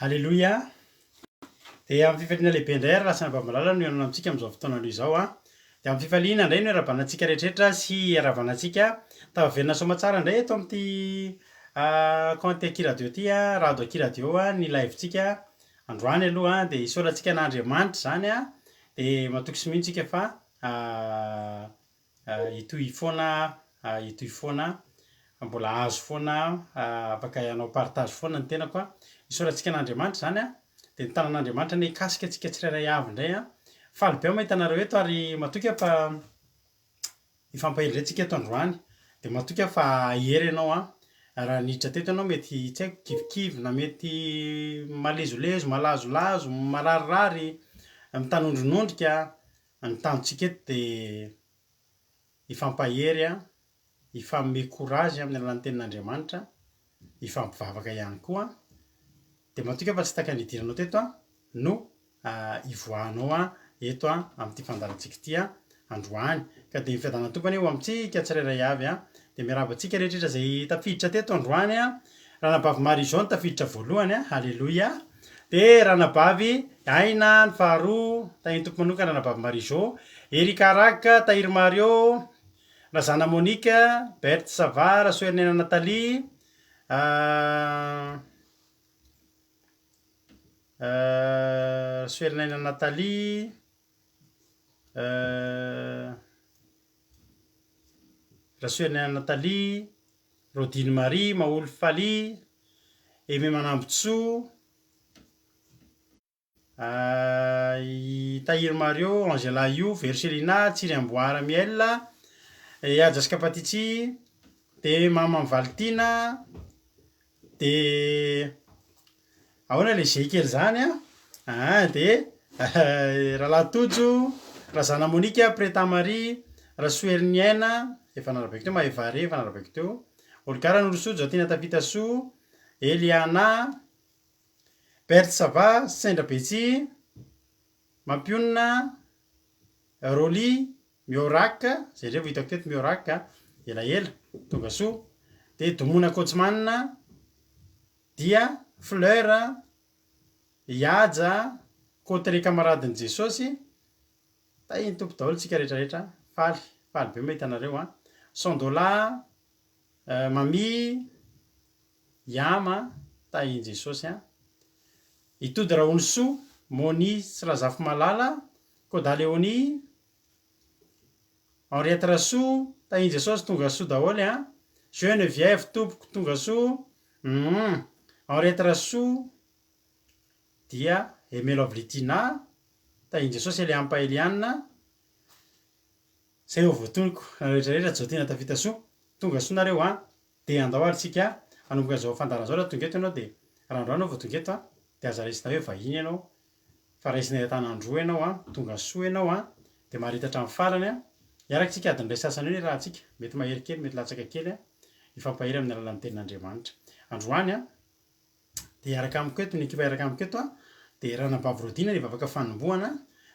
Alléluia. Dia amin'ny fifaliana lehibe indray ary lasana babalala no ianona amintsika amin'izao fotoana andro izao a. Dia amin'ny fifaliana indray no iaravanantsika rehetrarehetra sy iaravanantsika tavavelona soamantsara indray eto amin'ity compte Ki radio ity a, radio Ki radio a, ny live-tsika androany aloha a, dia isolatsika an'Andriamanitra zany a, dia matoky sy mihitsika fa itoy foana mbola azo foana afaka hanao partage foana ny tenako a, isolatsika an'Andriamanitra zany a, dia ny tanan'Andriamanitra ny hikasika antsika tsirairay avy indray a. Faly be aho mahita anareo eto ary matoky aho fa ifampahelindray tsika eto androany, dia matoky aho fa hery ianao a, raha niditra teto ianao mety tsy haiko kivikivy na mety malezolezo, malazolazo, mararirary, mitanondronondrika ny tanjontsika eto, dia ifampahery a, ifampome courage amin'ny alalan'ny tenin'Andriamanitra, ifampivavaka ihany koa. Dia matoky aho fa tsy taka nidiranao teto a no ivoahanao a eto a amin'ity fandarantsika ity a androany, ka dia ny fiadanany tompany eo amintsika tsirairay avy a. Dia miarabantsika rehetrarehetra izay tafiditra teto androany a. Ranabavy Marie-Jo no tafiditra voalohany a, halleloia. Dia ranabavy Aina ny faharoa, tahiny tompo manokana ranabavy Marie-Jo. Erika Raka, Tahiry Mario, Razana Monika, Berthe Sava, Rasoernena Nathalie, Rasoernena Nathalie, Rasoernena Nathalie, Rodine Marie, Maoly Faly, Aimé Manambotso, Tahiry Mario, Angela Io, Verselina, Tsiry Amboara Miel, Jasika Patitsy, dia Mama Valtina, dia ahoana ilay zay kely zany a, dia Rahalahy Tojo, Razana Monika, Preta Marie, Rasoerniena, efa narabaiko teo, Mahevare efa narabaiko teo, Olgara Norosojo, Zatina Tafitaso, Eliana, Berthe Sava, Sendra Betsy, Mampionina, Roly, Mioraka, zay ndray vao hitako teto Mioraka, elaela, Tongasoa, dia Domona Kotsmanina, dia Fleur, Iaja, Kotre Kamaradin'i Jesosy, tahiny tompo daholo tsika rehetrarehetra, faly be mahita anareo a. Sandola, Mami, Yama, tahiny Jesosy a. Itody Raonisoa, Moni sy Razafy Malala, Koda Leoni, Henriette Rasoa, tahiny Jesosy, Tongasoa daholo a. Geneviève tompoko Tongasoa, Henriette Rasoa, dia Aimé Lovlitina, tahiny Jesosy, Eliampa Eliana, zay voatoniko rehetrarehetra Zatina Tafitasoa, Tongasoa nareo a. Dia andao ary tsika hanomboka izao fandaran'izao raha tonga eto ianao, dia raha androany ianao vao tonga eto a, dia aza raisina hoe vahiny ianao, fa raisina Antanandroa ianao a, Tongasoa ianao a, dia maharitatra amin'ny farany a. Iaraka tsika adiny iray sasany eo ny rahantsika, mety mahery kely, mety latsaka kely a, ifampahery amin'ny alalan'ny tenin'Andriamanitra androany a. Dia iaraka amiko eto, ny ekipa iaraka amiko eto a, dia ranabavy Rodina ny vavaka fanombohana,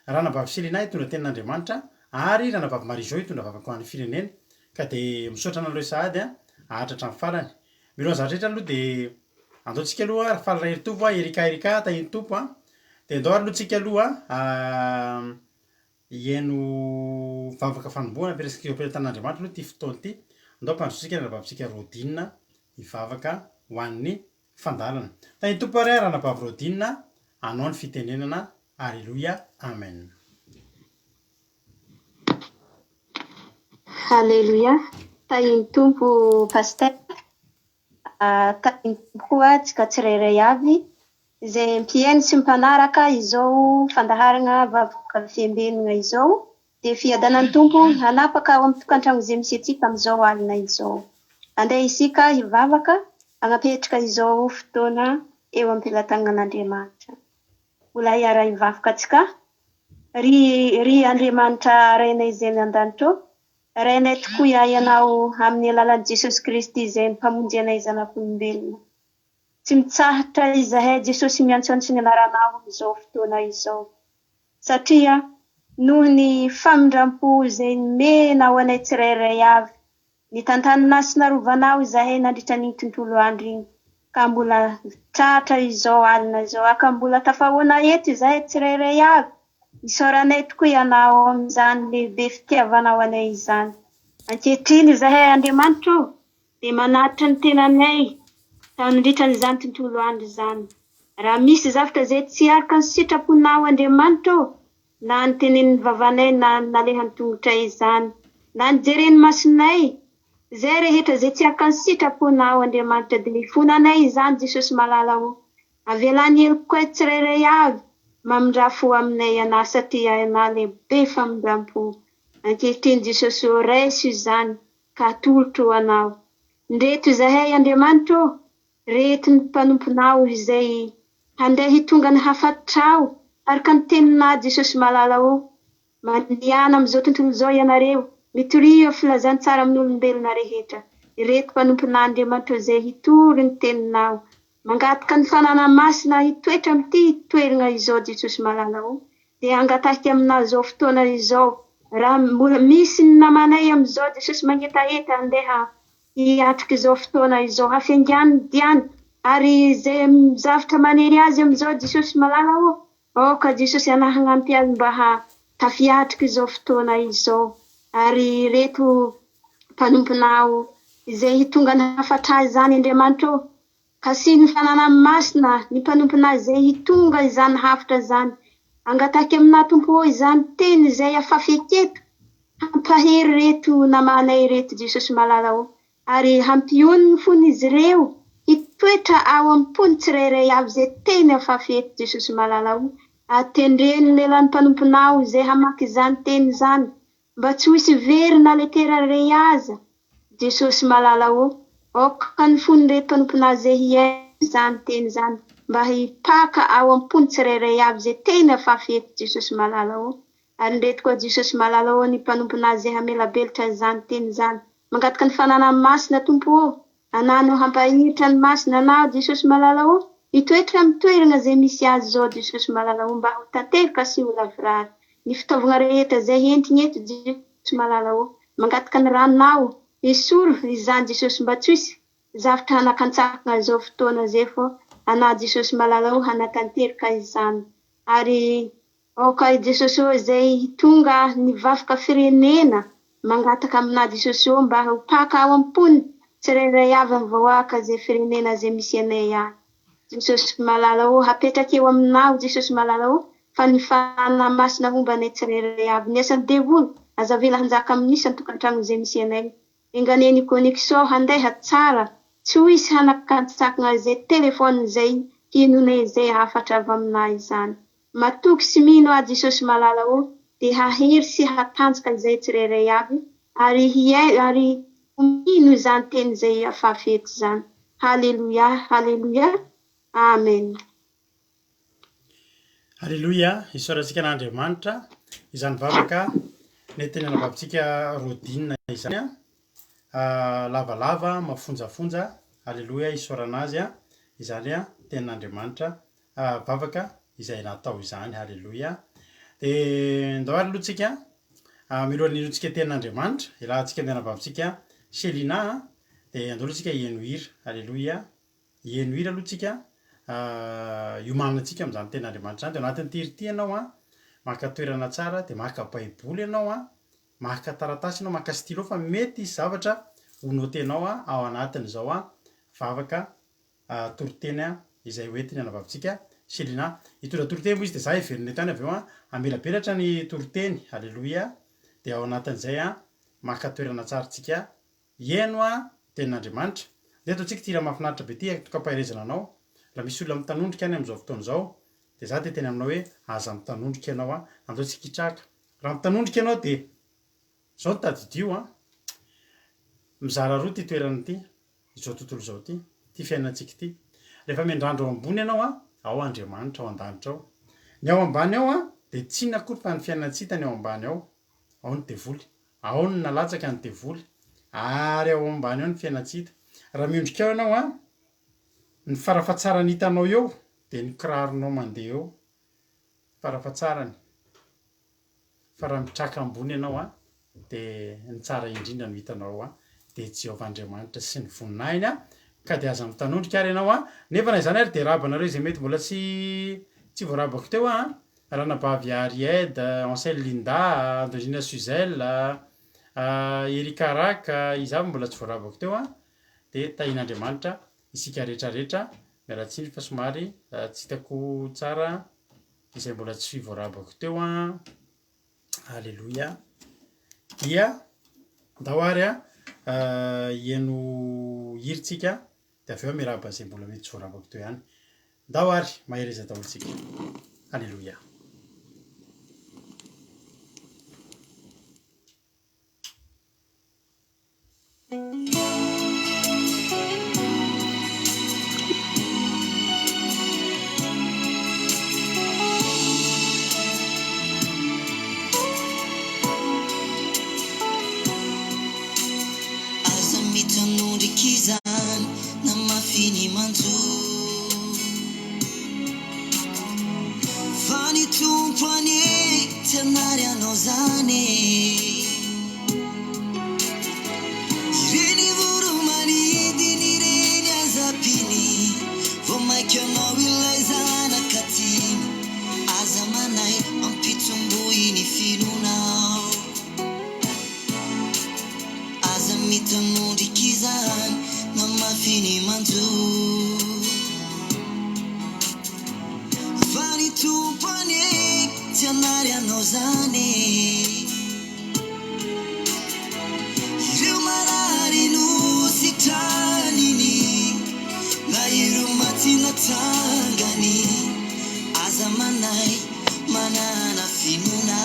ranabavy Selina hitondra tenin'Andriamanitra, ary ranabavy Marie-Jo hitondra vavaka ho an'ny firenena. Ka dia misaotra anareo sahady a, ahatratra amin'ny farany. Miloha zavatra rehetra aloha dia andaontsika aloha a, faly rahery tovo a, Erika tahiny tompo a. Dia andao ary aloha tsika aloha hiaino vavaka fanombohana ampiresaka tanan'Andriamanitra aloha ty fotoana ity. Andao mpandrotsika ranabavitsika Rodina hivavaka ho an'ny fandalana. Tahiny tompo ary ranabavy Rodina, hanao ny fitenenana. Alléluia, amen. Alléluia. Tahiny tompo paster, tahiny tompo koa tsika tsirairay avy izay mpihaino sy mpanaraka izao fandaharana vavaka fiambenana izao, dia fiadanan'ny tompo hanapaka ao amin'ny tokantrano izay misy antsika amin'izao alina izao. Andeha isika hivavaka hanapetraka izao fotoana eo am-pelatanan'Andriamanitra. Mbola hiara hivavaka tsika ry Andriamanitra rainay izay ny an-danitra, rainay tokoa ianao amin'ny alalan'i Jesosy Kristy izay mpamonjy anay zanak'olombelona. Tsy mitsahatra izahay Jesosy miantsoantsy ny anaranao izao fotoana izao, satria noho ny famindrampo izay nomenao anay tsirairay avy, ny tantanana sy narovanao izahay nandritra ny tontolo andro iny, ka mbola tratra izao alina izao aka mbola tafahoana eto izahay tsirairay avy isaoranay tokoa ianao amin'izany lehibe fitiavanao anay izany. Ankehitriny izahay Andriamanitra dia manatitra ny tenanay nandritran'izany tontolo andro izany. Raha misy zavatra izay tsy araka ny sitraponao Andriamanitra na ny tenenin'ny vavanay na nalehany tongotray izany, na ny jereny masonay, izay rehetra izay tsy araka ny sitraponao Andriamanitra dia mifonanay izany Jesosy malala avelany heliko tsirairay avy mamindrafo aminay ianà satria ianà lehibe famindrampo. Ankehitriny Jesosy raiso izany ka atolotro anao. Ndreto izahay Andriamanitra reto ny mpanomponao izay handeha hitonga ny hafatra araka ny teninà Jesosy malala maniana amin'izao tontolo izao ianareo mitorio filazantsara amin'ny olombelona rehetra. Reto mpanomponà Andriamanitra izay hitory ny teninao mangataka ny fanana masina hitoetra amin'ity toerana izao Jesosy malala dia angatahika aminao izao fotoana izao. Raha mbola misy ny namanay amin'izao Jesosy magnetaeta handeha hiatrika izao fotoana izao hafiangany diany ary izay zavatra manery azy amin'izao Jesosy malala ka Jesosy anahagnampy azy mba tafiatrika izao fotoana izao. Ary reto mpanomponao izay hitonga ny hafatra izany Andriamanitra kasi ny fanana masina ny mpanomponao izay hitonga izany hafatra izany angatahika amina tompo izany teny izay afafy aketo hampahery reto namanay reto Jesosy malala ary hampiony ny fon'izy ireo hitoetra ao am-pony tsirairay avy izay teny afafy eto Jesosy malala atendreny lelan'ny mpanomponao izay hamaky izany teny izany mba tsy hisy very na letera ray aza Jesosy malala ka ny fony reto mpanomponao izay hiay izany teny izany mba hipaka ao am-pony tsirairay avy izay teny afafy eto Jesosy malala ary ndreto koa Jesosy malala ny mpanomponao izay hamela belatra izany teny izany mangataka ny fanana masina tompo anano hampahiritra ny masina anao Jesosy malala hitoetra amin'ny toerana izay misy azy zao Jesosy malala mba ho tanteraka sy ho lavrary ny fitaovana rehetra izay entiny eto Jesosy malala mangataka ny ranonao esoro izany Jesosy mba tsy hisy zavatra hanakantsakana izao fotoana izay fô anao Jesosy malala hanatanteraka izany. Ary ka Jesosy izay tonga nivavaka firenena mangataka amina Jesosy mba ho paka ao am-pony tsirairay avy amin'ny vahoaka izay firenena izay misy anay any. Jesosy malala hapetraka eo aminao Jesosy malala fa ny fanana masina homba anay tsirairay avy ny asan'ny devoly azavela hanjaka amin'ny isan'ny tokantrano izay misy anay enganeny connexion handeha tsara tsy ho hisy hanakantsakana izay telefôny izay hinonay izay hafatra avy aminay izany. Matoky sy mino Jesosy malala dia hahery sy hatanjaka izay tsirairay avy ary ary mino izany teny izay afafy eto izany. Halleluia, halleluia, amen. Halleluia, isaorantsika n'Andriamanitra izany vavaka nentenana vavintsika rodinina izany lavalava mafonjafonja. Halleluia, isaoranazy izany tenin'Andriamanitra vavaka izay natao izany. Halleluia. Dia ndao ary alohatsika milohan'ny ilotsika tenin'Andriamanitra ilahantsika tena vavintsika Selina dia andolotsika hieno hira. Halleluia, hieno hira alohatsika iomanantsika amin'izany tenin'Andriamanitra zany. Dia anatin'ny tirity ianao maka toerana tsara dia maka baiboly ianao maka taratasy ianao maka stylo fa mety isy zavatra honotenao ao anatiny izao vavaka toriteny izay hoentiny anavavintsika Selina. Hitondra toriteny moa izy dia za heverina tany avy eo amelabelatra ny toriteny. Halleluia. Dia ao anatin'izay maka toerana tsaratsika hieno tenin'Andriamanitra. Dia ataontsika ty raha mahafinaritra be ty toka-pahairezana anao raha misy olona mitanondrika any amin'izao fotoana izao dia za dia teny aminao hoe aza mitanondrika ianao andaontsika hitraka. Raha mitanondrika ianao dia zao no tadidio mizara roa ty toerana ty izao tontolo izao ty fiainantsika ty. Rehefa miandrandro ao ambony ianao ao Andriamanitra ao an-danitra ao. Ny ao ambany ao dia tsy inona akory fa ny fiainatsita ny ao ambany ao ny devoly, ao ny nalatsaka ny devoly ary ao ambany ao ny fiainatsita. Raha miondrika ao ianao ny farafahatsarany hitanao eo dia ny kiraronao mandeha eo farafahatsarany. Fa raha mitraka ambony ianao dia ny tsara indrindra no hitanao dia Jehovah Andriamanitra sy ny voninahiny ka de aza mitanondrika ary ianao a nefa na zany ary de rabanareo zay mety mbola tsy voarabako teo ranabavy Aried, Ansel Linda, Angelina Suzel, Erika Raka, izavy mbola tsy voarabako teo de tahin'Andriamanitra isika rehetrarehetra miaratsindry fa somary tsy hitako tsara izay mbola tsy voarabako teo Alleloia. Dia ndao ary hieno hiritsika de aveo miraba zay mbola mety tsy voarabako teo ihany. Ndao ary mahereza daholotsika. Alleloia. Kizan na mafini manzo fani tumpani tenari anozane irini vurumani dinireni azapini vomaikyono wilezana katini azamanai ampitumbuini finunao azamitamundi kizan na mafini manzo fani tumpani tenari anozane ireu marari nusitanini na irumatina tangani azamanai manana finuna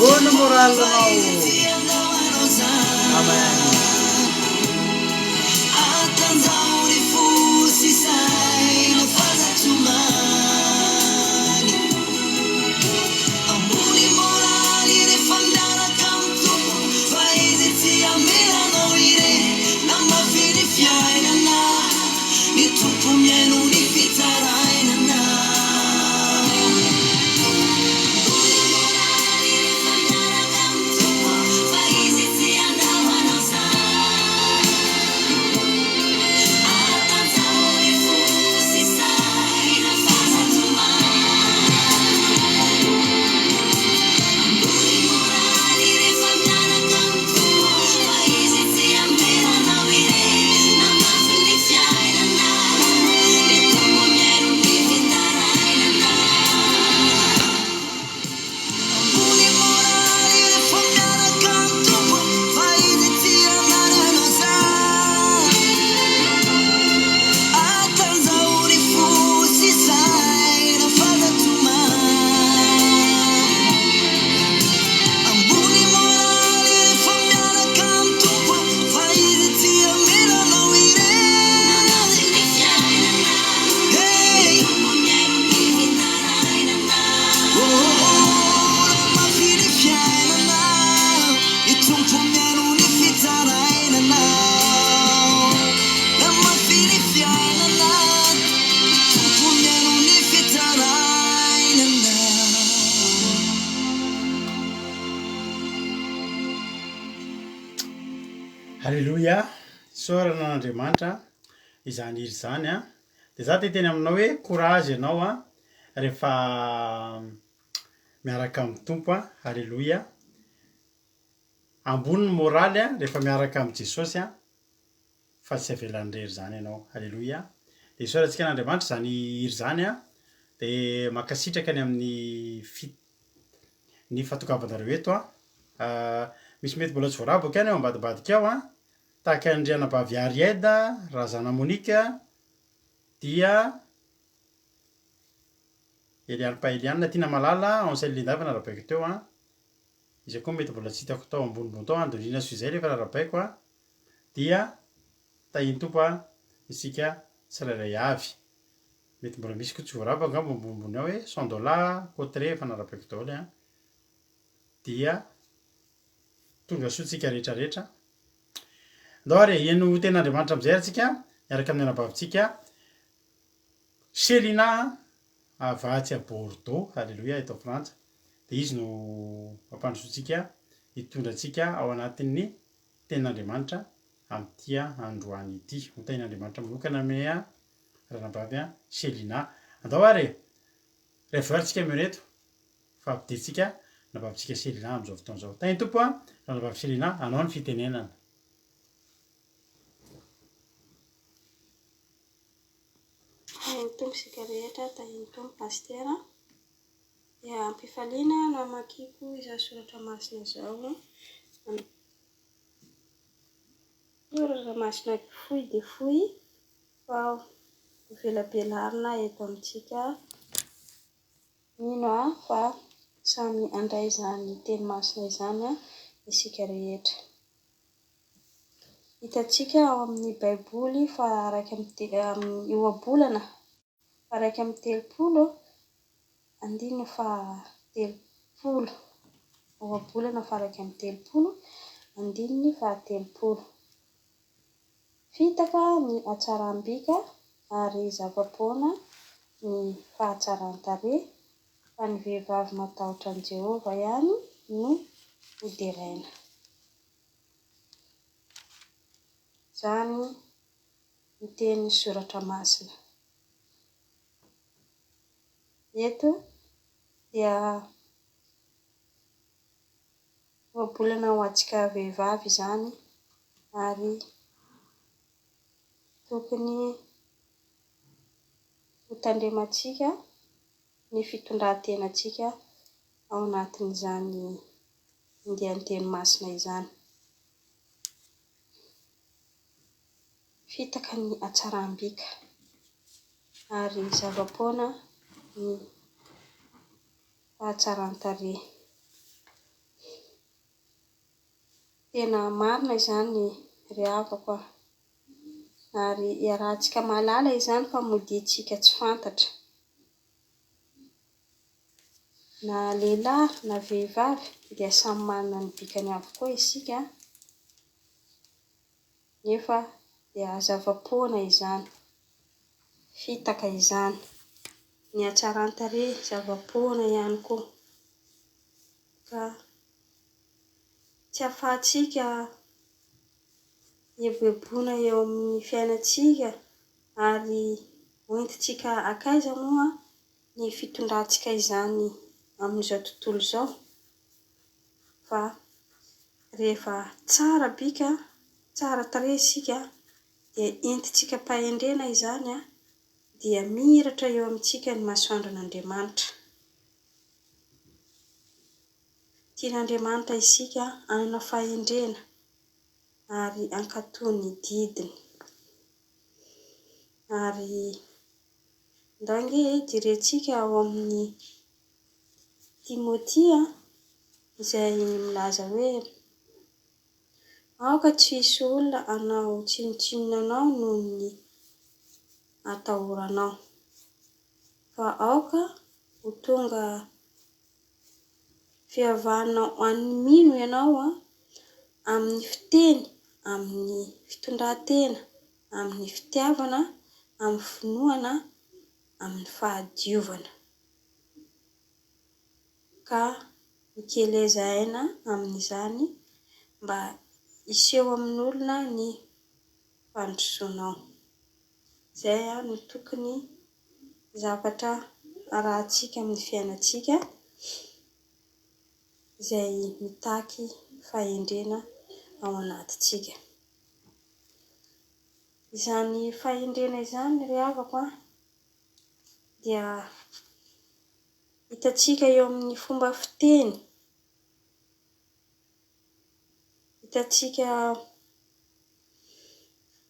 Buona morale Amen. Faizi Halleloia, soran'Andriamanitra izany iry zany a. De za te teny aminao hoe courage ianao a rehefa miaraka amin'ny tompo a. Halleloia. Ambony ny moraly a rehefa miaraka amin'ny Jesosy a fa tsy avelan'ny rery zany ianao. Halleloia. De isaorantsika an'Andriamanitra zany iry zany a de mankasitraka ny amin'ny ny fahatokavanareo eto a. Misy mety mbola tsy voarabaka ihany ao ambadibadika ao a, tahaka andry anabavy Arieda, razana Monika, dia Eliane Paeliane, Tina Malala, Ansel Lindava narabaiko teo a. Izy koa mety mbola tsy hitako tao ambonimbony tao, Andolina Suzay rehefa narabaiko a. Dia tahiny tompo a isika tsirairay avy. Mety mbola misy koa tsy voarabaka angamba ambonimbony ao hoe Sandola, Cotré efa narabaiko daholo a. Dia tonga soatsika rehetrarehetra. Andao ary hihaino ten'Andriamanitra amizay ary tsika miaraka amin'ny anabavintsika Selina Avatsy à Bordeaux. Halleloia, eto Frantsa. De izy no mampandrosoantsika hitondra antsika ao anatin'ny ten'Andriamanitra amin'ity androany ity. Ho tain'Andriamanitra manokana ame ranabavy a Selina. Andao ary rehefa avy ary tsika mireto fa ampidirintsika nabavintsika Selina amin'izao fotoan'izao. Tainy tompo a ranabavy Selina, anao ny fitenenana. Tahiny tompo sika rehetra, tahiny tompo pastera. Dia ampifaliana no amakiko izao soratra masina izao. Soratra masina fohy dia fohy fa velabelarina eto amintsika. Mino fa samy andray izany teny masina izany isika rehetra. Hitantsika ao amin'ny baiboly fa araka amin'ny ohabolana fa araka amin'ny telopolo andininy fa telopolo. Ohabolana fa araka amin'ny telopolo andininy fa telopolo. Fitaka ny hatsaram-bika ary zava-poana ny fahatsaran-tarehy fa ny vehivavy matahotra an'i Jehova ihany no hoderaina. Izany ny teny soratra masina. Eto dia ohabolana ho antsika vehivavy izany ary tokony ho tandremantsika ny fitondran-tenantsika ao anatin'izany indian-teny masina izany. Fitaka ny hatsaram-bika ary zava-poana ny fahatsaran-tarehy. Tena marina izany ry havako ary iarahantsika mahalala izany fa modiantsika tsy fantatra. Na lehilahy na vehivavy dia samy manana ny bikany avokoa isika. Nefa dia zava-poana izany, fitaka izany. Ny hatsaran-tarehy zava-poana ihany koa. Ka tsy ahafahantsika hieboebona eo amin'ny fiainantsika ary hoentintsika akaiza moa ny fitondrantsika izany amin'izao tontolo izao. Fa rehefa tsara bika, tsara tarehy isika dia entintsikampahendrena izany dia miratra eo amintsika ny masoandro an'Andriamanitra. Tian'Andriamanitra isika hanana fahendrena ary hankatoy ny didiny. Ary ndangy jerentsika ao amin'ny Timothée izay milaza hoe aoka tsy hisy olona hanao tsinotsinona anao noho ny hatahoranao. Fa aoka ho tonga fihavanana ho an'ny mino ianao amin'ny fiteny, amin'ny fitondran-tena, amin'ny fitiavana, amin'ny finoana, amin'ny fahadiovana. Ka mikeleza aina amin'izany mba iseho amin'olona ny fandrosoanao. Zay no tokony zavatra arahantsika amin'ny fiainantsika izay mitaky fahendrena ao anatintsika. Izany fahendrena izany ry havako dia hitantsika eo amin'ny fomba fiteny, hitantsika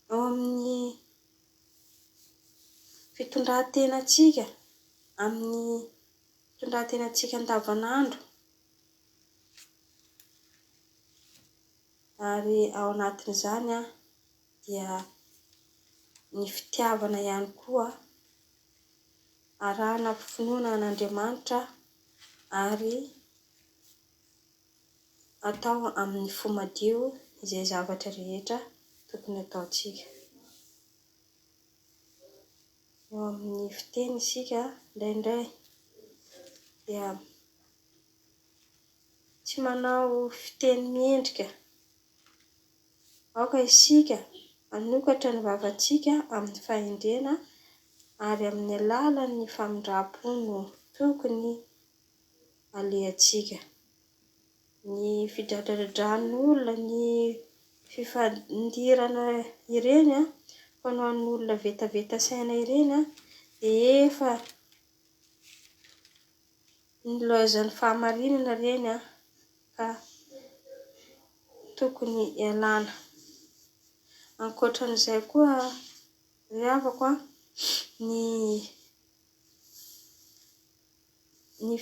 eo amin'ny fitondran-tenantsika, amin'ny fitondran-tenantsika andavanandro. Ary ao anatin'izany dia ny fitiavana ihany koa arahana finoana an'Andriamanitra ary atao amin'ny fo madio izay zavatra rehetra tokony ataontsika. Eo amin'ny fiteny isika indraindray dia tsy manao fiteny miendrika. Aoka isika manokatra ny vavantsika amin'ny fahendrena ary amin'ny alalan'ny famindrampo no tokony alehantsika. Ny fidradradran'olona, ny fifandirana ireny ho an'olona vetaveta saina ireny dia efa nilaozan'ny fahamarinana ireny ka tokony ialana. Ankoatran'izay koa ry havako ny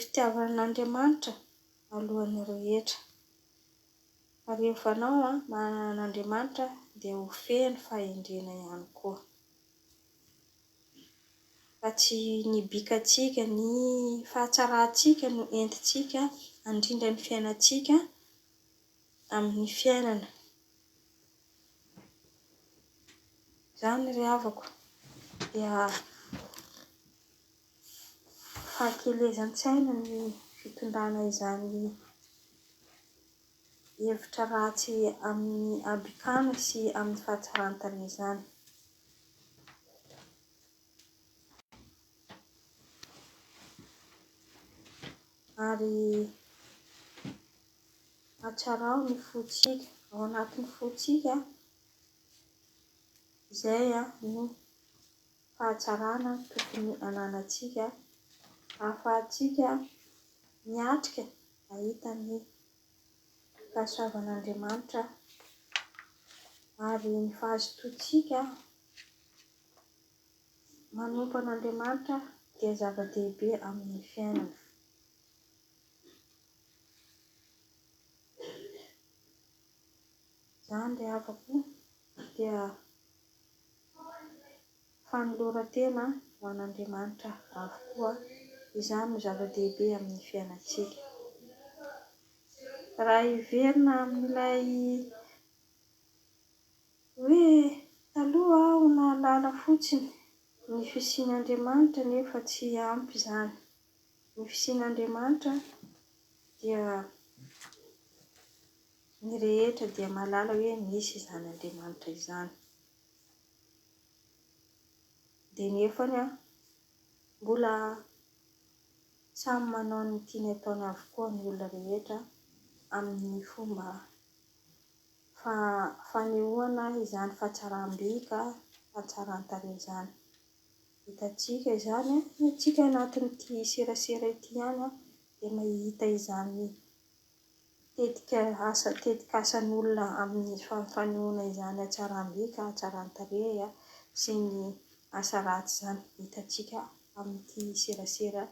fitiavana an'Andriamanitra alohan'ny rehetra. Fa rehefa anao manana an'Andriamanitra dia ho feno fahendrena ihany koa. Fa tsy ny bikantsika, ny fahatsarantsika no entintsika handrindra ny fiainantsika amin'ny fiainana. Izany ry havako dia fahakelezan-tsaina ny fitondrana izany hevitra ratsy amin'ny abikana sy amin'ny fahatsaran-tarehy izany. Ary atsarao ny fontsika, ao anatin'ny fontsika izay no fahatsarana tokony ananantsika ahafahantsika miatrika ahita ny fahasoavan'Andriamanitra ary ny fahazotoantsika manompo an'Andriamanitra dia zava-dehibe amin'ny fiainana. Izany ry havako dia fanoloran-tena ho an'Andriamanitra avokoa. Izany no zava-dehibe amin'ny fiainantsika. Raha hiverina amin'ilay hoe taloha aho nahalala fotsiny ny fisian'Andriamanitra nefa tsy ampy izany. Ny fisian'Andriamanitra dia ny rehetra dia mahalala hoe misy izany Andriamanitra izany. Dia nefany mbola samy manao ny tiany ataony avokoa ny olona rehetra amin'ny fomba fanehoana izany fahatsaram-bika, fahatsaran-tarehy izany. Hitantsika izany, hitantsika anatin'ity serasera ity ihany dia mahita izany tetika asan'olona amin'ny fanehoana izany hatsaram-bika, hatsaran-tarehy sy ny asa ratsy izany. Hitantsika amin'ity serasera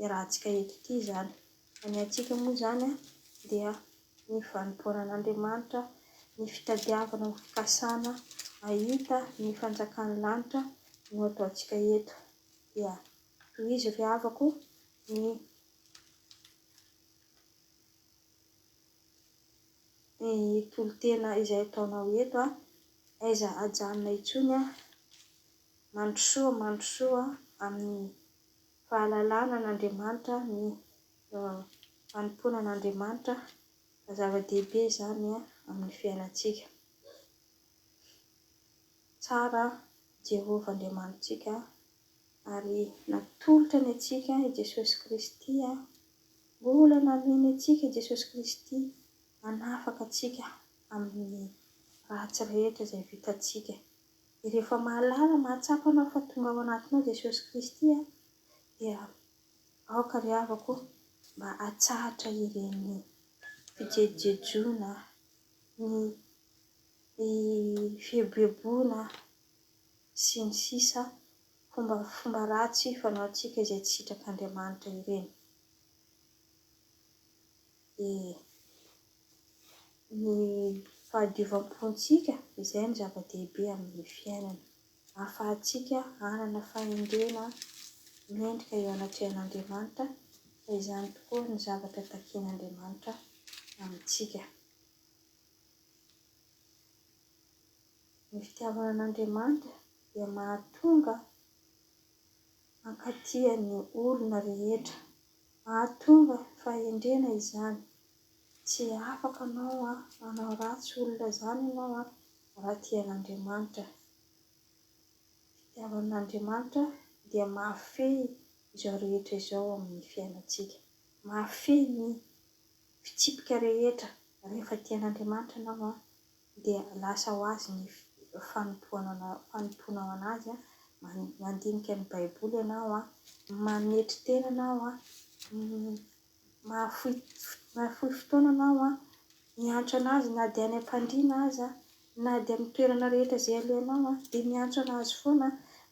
iarahantsika eto ity izany. Ny antsika moa izany dia ny vanim-poana an'Andriamanitra, ny fitadiavana, ny fikasana ahita ny fanjakan'ny lanitra no ataontsika eto. Dia toy izy ry havako ny tolo-tena izay ataonao eto aiza hajanona intsony mandrosoa amin'ny fahalalana an'Andriamanitra, ny vanim-poana an'Andriamanitra. Zava-dehibe izany amin'ny fiainantsika. Tsara Jehovah Andriamanitsika ary natolotra ny atsika i Jesosy Kristy mbola nameny atsika i Jesosy Kristy hanafaka atsika amin'ny ratsy rehetra izay vitantsika. Rehefa mahalala mahatsapa anao fa tonga ao anatinao Jesosy Kristy dia aoka ry havako mba hatsahatra ireny fijejoana, ny fihebebona sy ny sisa fomba ratsy fanaontsika izay tsy hitrak'Andriamanitra ireny. Ny fahadiovam-pontsika izay ny zava-dehibe amin'ny fiainana. Ahafahantsika hanana fahendrena mendrika eo anatrehan'Andriamanitra fa izany tokoa ny zavatra takian'Andriamanitra amintsika. Ny fitiavana an'Andriamanitra dia mahatonga hankatia ny olona rehetra, mahatonga fahendrena izany. Tsy afaka anao hanao ratsy olona izany ianao raha tian'Andriamanitra. Fitiavan'Andriamanitra dia mahafehy izao rehetra izao amin'ny fiainantsika. Mahafehy ny fitsipika rehetra. Rehefa tian'Andriamanitra ianao dia lasa ho azy ny fanompoana anazy. Mandinika ny Baiboly ianao, manetry tena ianao, mahafoy fotoana ianao miantso anazy na dia any am-pandriana aza na dia amin'ny toerana rehetra izay alehanao dia miantso anazy foana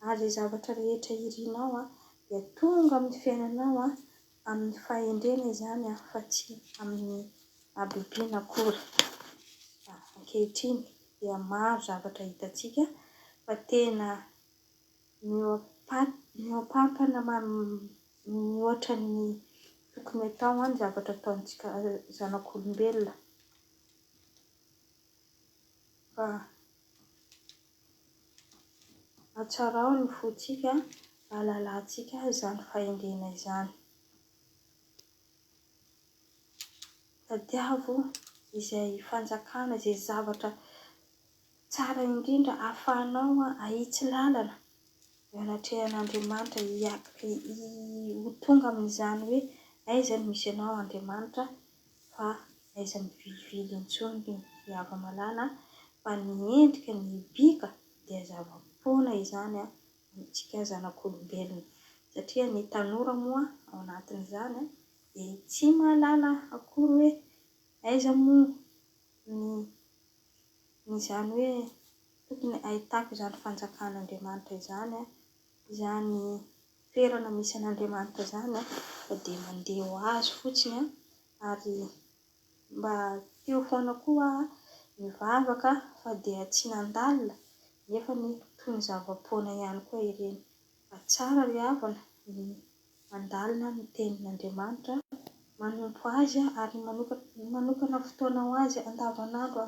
ary zavatra rehetra irianao dia tonga amin'ny fiainanao amin'ny fahendrena izany fa tsy amin'ny abibiana akory. Ankehitriny dia maro zavatra hitantsika fa tena miompampana mihoatra ny tokony atao ny zavatra ataontsika zanak'olombelona. Fa atsarao ny fontsika, ahalalantsika izany fahendrena izany. Tadiavo izay fanjakana, izay zavatra tsara indrindra ahafahanao ahitsy lalana eo anatrehan'Andriamanitra ho tonga amin'izany hoe aiza no misy anao Andriamanitra fa aiza mivilivily intsony ny hava-malana fa ny endrika ny bika dia zava-poana izany amintsika zanak'olombelona. Satria ny tanora moa ao anatin'izany dia tsy mahalala akory hoe aiza moa ny izany hoe tokony ahitako izany fanjakan'Andriamanitra izany, izany toerana misy an'Andriamanitra izany fa dia mandeha ho azy fotsiny ary mba teo foana koa mivavaka fa dia tsy nandalina nefa ny toy ny zava-poana ihany koa ireny. Fa tsara ry havana ny mandalina ny tenin'Andriamanitra, manompo azy ary manokana fotoana ho azy andavanandro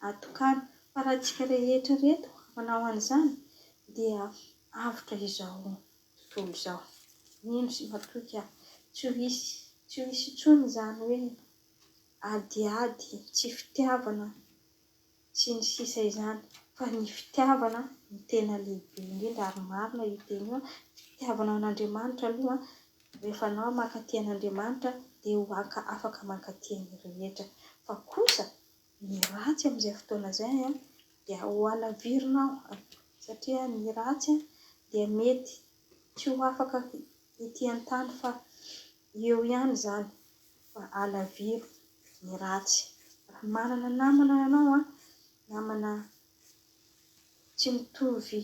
atokana. Fa raha tsika rehetra reto manao an'izany dia avotra izao tontolo izao. Mino sy matoky tsy ho hisy intsony izany hoe adiady, tsy fitiavana sy ny sisa izany. Fa ny fitiavana ny tena lehibe indrindra ary marina io teny io. Fitiavana an'Andriamanitra aloha rehefa anao mankaty an'Andriamanitra dia ho afaka mankaty ny rehetra. Fa kosa ny ratsy amin'izay fotoana izay dia ho alavirinao satria ny ratsy dia mety tsy ho afaka ety an-tany fa eo ihany izany. Fa alaviro ny ratsy. Raha manana namana ianao, namana tsy mitovy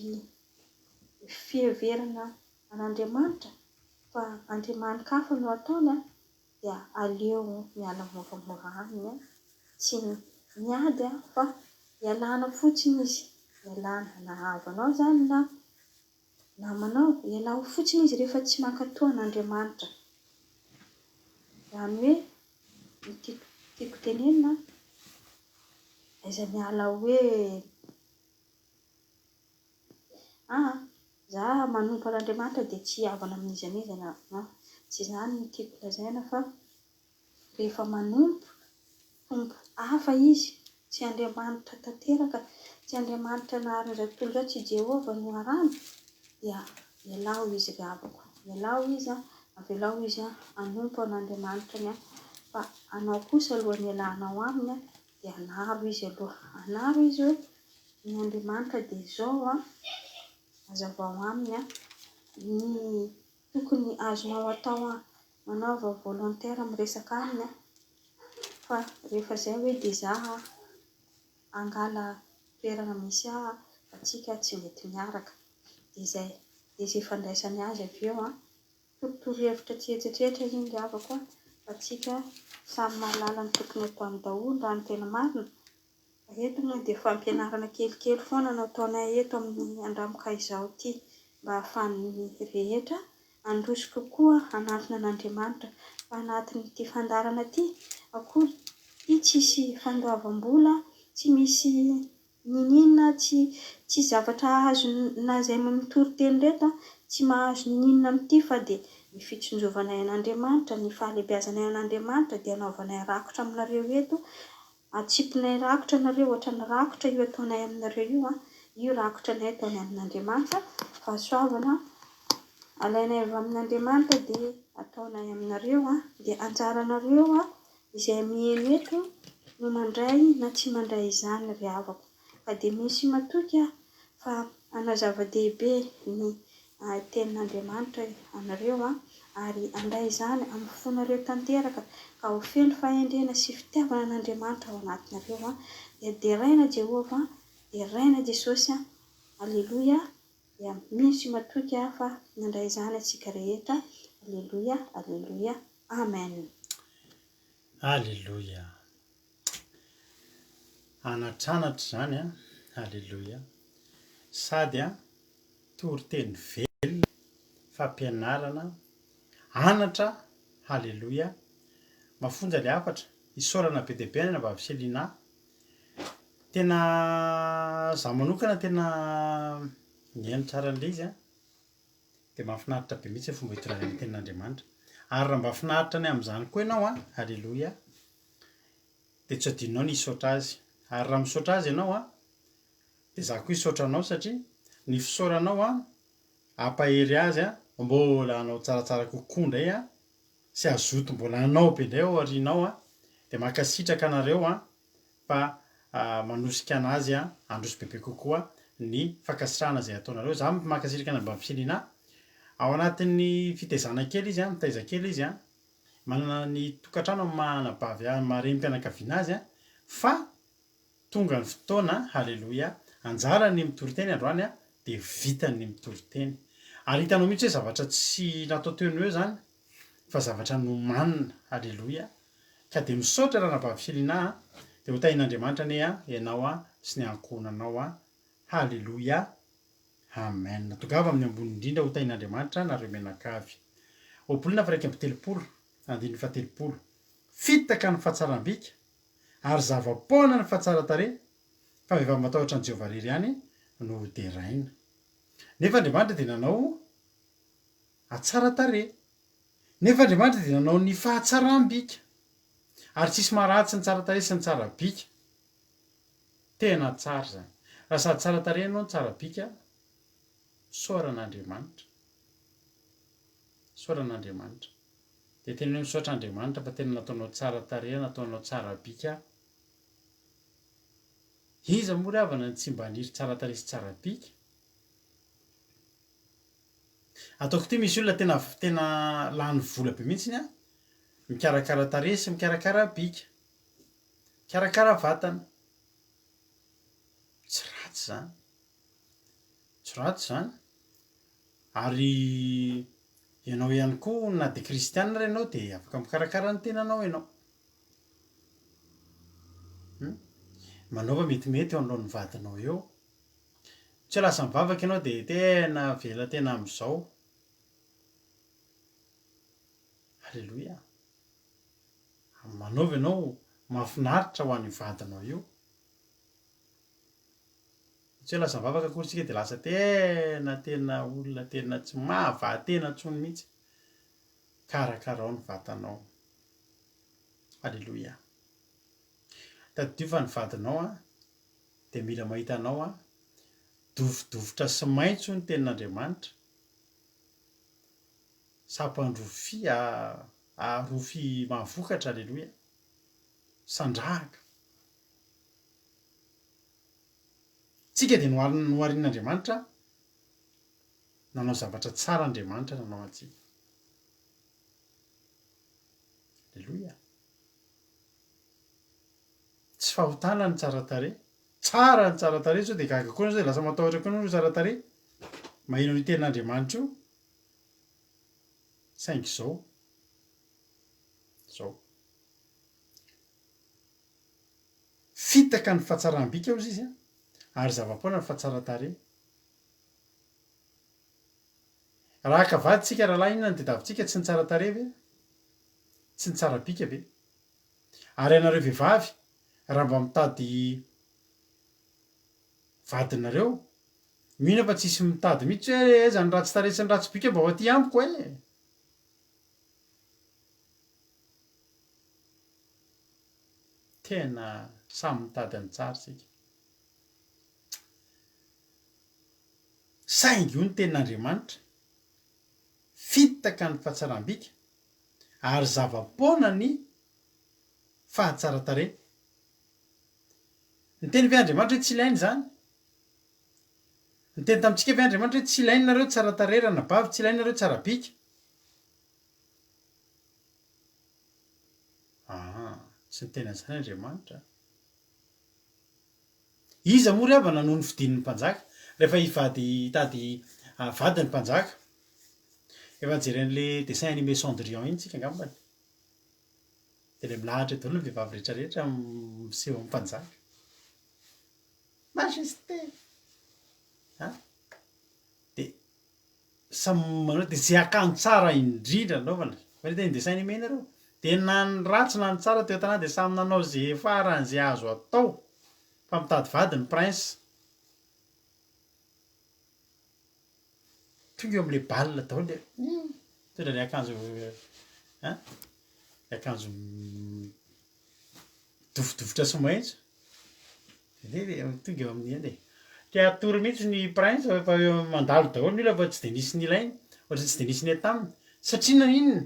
fiheverana an'Andriamanitra fa andriamanin-kafa no ataony dia aleo miala moramora aminy, tsy miady fa ialana fotsiny izy, ialana na havanao izany na namanao, ialao fotsiny izy rehefa tsy mankatoa an'Andriamanitra. Izany hoe ny tiako tenenina aiza miala hoe za manompo an'Andriamanitra dia tsy havana amin'iza n'iza tsy izany no tiako lazaina fa rehefa manompo fomba hafa izy, tsy Andriamanitra tanteraka, tsy Andriamanitra nahary izay tontolo izao, tsy Jehova no arahana, dia ialao izy ravako, ialao izy avelao izy anompo an'Andriamanitra ny fa anao kosa alohan'ny ialanao aminy dia anaro izy aloha, anaro izy hoe ny Andriamanitra dia izao hazavao aminy ny tokony azonao atao manaova volontaire miresaka aminy fa rehefa izay hoe dia izaho angala toerana misy fa tsika tsy mety miaraka, dia izay ifandraisany azy avy eo torotoro-hevitra tsy etsetretra iny ravako fa tsika samy mahalala ny tokony atao amin'ny daholo raha ny tena marina. Fa eto moa dia fampianarana kelikely foana no ataonay eto amin'ny andramokay izao ity mba ahafahan'ny rehetra handroso kokoa hanantona an'Andriamanitra fa anatin'ity fandarana ity akory ity tsisy fandoavam-bola, tsy misy ninina, tsy zavatra azo na izay mitory-teny reto tsy mahazo ninina amin'ity fa dia ny fitsonjovanay an'Andriamanitra, ny fahalebiazanay an'Andriamanitra dia anaovanay rakotra aminareo eto, atsipinay rakotra nareo ohatra ny rakotra io ataonay aminareo io rakotra nay ataonay amin'Andriamanitra, fahasoavana alainay avy amin'Andriamanitra dia ataonay aminareo dia anjaranareo izay miheno eto no mandray na tsy mandray izany ry havako, fa dia misy matoky fa hanazava-dehibe ny tenin'Andriamanitra anareo ary andray izany amin'ny fonareo tanteraka ka ho feno fahendrena sy fitiavana an'Andriamanitra ao anatinareo dia deraina Jehova, deraina Jesosy, aleloia, dia misy matoky fa nandray izany atsika rehetra, aleloia, aleloia, amen. Aleloia. Anatranatra izany aleloia, sady toriteny velona, fampianarana, anatra, aleloia, mafonja ilay hafatra, isaorana be dia be any Ambaviseliana. Tena izaho manokana tena mihaino tsara an'ilay izy dia mahafinaritra be mihitsy fomba hitoranany ny tenin'Andriamanitra. Ary raha mba finaritra ny amin'izany koa ianao aleloia, dia tsy adinonao ny hisaotra azy. Ary raha misaotra azy ianao dia izaho koa hisaotra anao satria ny fisaoranao hampahery azy mbola hanao tsaratsara kokoa indray sy hazoto mbola hanao be indray ao aorianao dia mankasitraka anareo fa manosika anazy handroso bebe kokoa ny fankasitrahana izay ataonareo. Izaho mankasitraka ny Ambaviseliana ao anatin'ny fitaizana kely izy mitaiza kely izy manana ny tokantrano manabavy mareni-pianakaviana azy fa tonga ny fotoana aleloia anjarany mitory-teny androany dia vitany mitory-teny. Ary hitanao mihitsy hoe zavatra tsy natao teo ny eo izany fa zavatra nomanina, aleloia, ka dia misaotra raha n'Ambaviseliana dia ho tahin'Andriamanitra anie ianao sy ny ankohonanao, aleloia, amen. Tongava amin'ny ambony indrindra ho tahin'Andriamanitra nareo mianakavy. Ohabolina fa 1:30 andininy fahatelopolo, fitaka ny fahatsaram-bika ary zava-poana ny fahatsara-tarehy fa vehivavy matahotra an'i Jehovah irery ihany no deraina. Nefa Andriamanitra dia nanao atsara-tarehy, nefa Andriamanitra dia nanao ny fahatsaram-bika ary tsisy maharatsy ny tsara-tarehy sy ny tsara-bika. Tena tsara izany. Raha sady tsara-tarehy ianao ny tsara-bika, saoran'Andriamanitra, saoran'Andriamanitra. Dia tena hoe misaotra Andriamanitra fa tena nataonao tsara-tarehy, nataonao tsara-bika. Iza moa ry havana tsy mba haniry tsara-tarehy sy tsara-bika? Ataoko ity misy olona tena lany vola be mihitsy mikarakara tarehy sy mikarakara bika, mikarakara vatana. Tsy ratsy izany, tsy ratsy izany. Ary ianao ihany koa na dia kristianina ary ianao dia afaka mikarakara ny tenanao ianao. Manaova metimety eo anoloan'ny vadinao eo. Tsy ho lasa mivavaka ianao dia tena vela tena amin'izao. Aleloia. Manaova ianao mahafinaritra ho an'ny vadinao io. Tsy ho lasa mivavaka akory isika dia lasa tena olona tena tsy mahavaha-tena intsony mihitsy. Karakarao ny vatanao. Aleloia. tadiova ny vadinao a de mila mahita anao a dovidovotra sy maitso ny tenin'Andriamanitra sampandrofia arofy mahavokatra alleloia sandrahaka tsika de noharian'Andriamanitra nanao zavatra tsara Andriamanitra nanao antsika alleloia tsy fahotana ny tsara ny tsara tare sao de gaga koa zay lasa matahotra koa no tsara tare maheno ny tenin'Andriamanitra io saingy zao fitaka ny fahatsaram-bika io izy ary zava-poana ny fahatsara-tare raha akavaditsika rahalahy inona ny tadiavintsika tsy ny tsara tare ve tsy ny tsara bika ve ary ianareo vehivavy raha mba mitady vadinareo mino fa tsisy mitady mihitsy hoe eza ny ratsy tare sy ny ratsy bika mba ho aty amiko tena samy mitady any tsara sika saingy io ny tenin'Andriamanitra fitaka ny fahatsaram-bika ary zava-poana ny fahatsara-tare ny teny ve Andriamanitra hoe tsy ilainy zany ny teny tamintsika ve Andriamanitra hoe tsy ilainy nareo tsara tare raha nabavy tsy ilainy nareo tsara bika tsy ny tena zany Andriamanitra iza moa ry avy nanoho ny fidin'ny mpanjaka rehefa hitady vady ny mpanjaka efa jeren'le dessin animé Cendrillon iny tsika angambany de le milahatra daholo ny vehivavy rehetrarehetra miseho amin'ny mpanjaka majesté de samy manao de zay akanjo tsara indrindra anaovana fa hita ny dessin animé nareo de na ny ratsy na ny tsara teo tanàna de samy nanao zay faran'izay azo atao fa mitady vady ny prince tonga eo am'le balle daholo le tondra le akanjo dovidovotra sy maitso tonga eo amin'ny ende te atory mihitsy ny prince fa mandalo daholo ny olona fa tsy de nisy ny ilainy ohatra tsy de nisy ny taminy satria naninona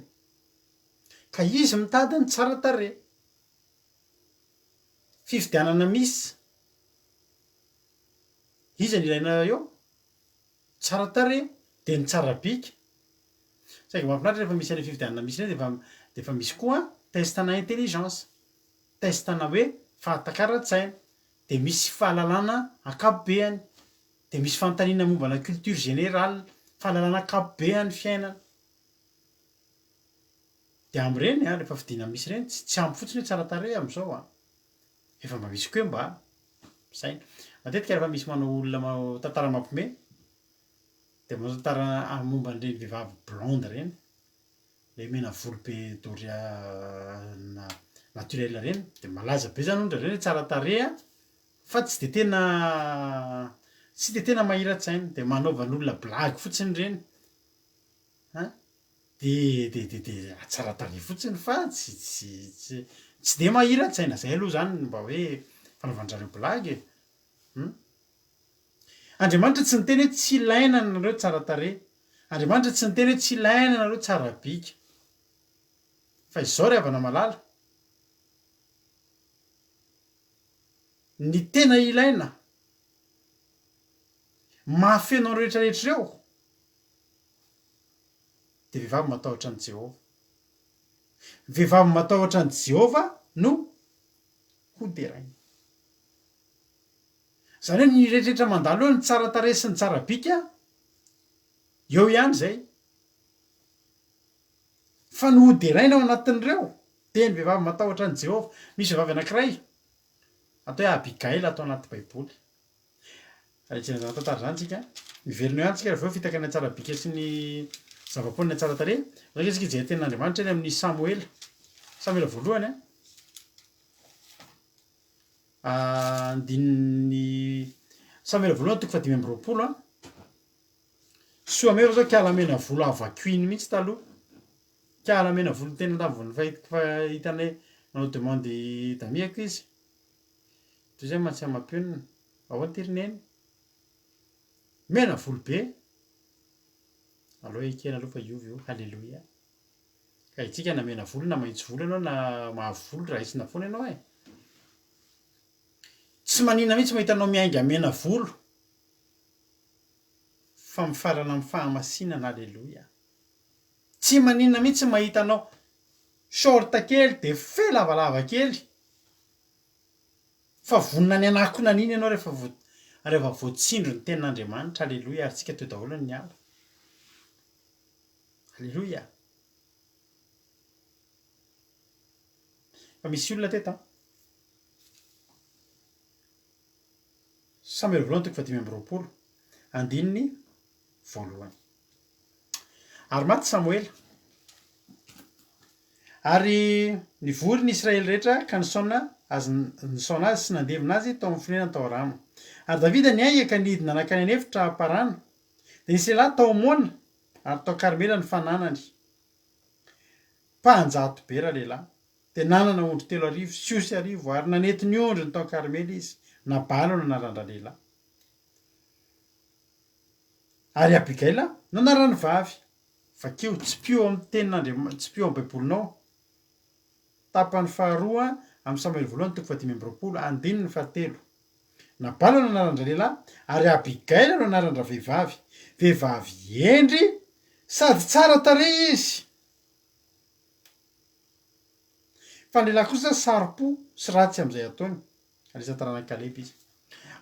ka izy mitady ny tsara tare fifidianana misy iza ny ilaina eo tsara tare de ny tsara bika saingy mahafinaritra rehefa misy any fifidianana misy reny de efa misy koa testana intelligence testana hoe fahatakara-tsaina de misy fahalalana akapobeany de misy fanontaniana mombana culture générale fahalalana akapobeany fiainana de am'ireny rehefa fidina misy reny tsy ampy fotsiny hoe tsara tare am'izao efa mba misy koa mba saina matetika rehefa misy manao olona tantara mampiomehy de manao tantara momba an'ireny vehivavy blonde reny le mena volo be doria naturel reny de malaza be zany ondra reny hoe tsara tare fa tsy de tena mahira-tsaina de manaovan'olona blagy fotsiny reny de tsara tare fotsiny fa tsy de mahira-tsaina zay aloha zany mba hoe fanaovan'zareo blagy Andriamanitra tsy niteny hoe tsy ilaina nareo tsara tare Andriamanitra tsy niteny hoe tsy ilaina nareo tsara bika fa izao ry havana malala ny tena ilaina mahafenao rehetrarehetra reo de vehivavy matahotra an' Jehova vehivavy matahotra an' Jehova no hoderaina zany hoe ny rehetrarehetra mandalo eo ny tsara tare sy ny tsara bika eo ihany zay fa no hoderaina ao anatin'ireo de ny vehivavy matahotra an' Jehova misy vehivavy anankiray atao hoe Abigail atao anaty baiboly rehetra zany tantara zany tsika miverina eo ihany tsika rehefa fitaka ny tsara bika sy ny zava-poana ny tsara tare zaka tsika izay tenin'Andriamanitra eny amin'ny Samuela voalohany andininy Samuela voalohany toko 5:20 soa mero zao kialamena volo avakuiny mihitsy taloha kialamena volo tena andavony fahitana hoe nanao demande damiako izy toy zay mantsy amam-pionina ao an-tirineny mena volo be aloha ekena aloha fa iovy io halleloia ka itsika na mena volo na mahitsy volo ianao na mahavolo raisina foana ianao e tsy manina mihitsy mahitanao miainga mena volo fa mifarana amin'ny fahamasinana halleloia tsy manina mihitsy mahitanao shorta kely de fe lavalava kely fa vonina ny anakonan'iny ianao rehefa voatsindro ny tenin'Andriamanitra halleloia ary tsika teo daholo ny ala halleloia fa misy olona teto Samuel voalohany toko 5:20 andininy voalohany ary maty Samuel ary nivory ny Israely rehetra ka nisaona azy sy nandevina azy tao amin'ny firenena tao Rama ary Davida niainga ka nidina nakany an'efitra parana de nisy lehilahy tao Mona ary tao Karmela ny fananany mpanjato be raha lehilahy de nanana ondry 3,900 ary nanety ny ondry ny tao Karmela izy Nabalo no anarana lehilahy ary Abigaila no anarany vavy vakeo tsy pio amin'ny tenin'Andriamanitra tsy pio amin'ny baibolinao tapany faharoa amin'ny Samuel voalohany toko 5:20 andininy 7 Nabalo no anarana lehilahy ary Abigaila no anarana vehivavy endry sady tsara tarehy izy fa ny lehilahy kosa saropo sy ratsy amin'izay ataony alisa taranaka Kaleby izy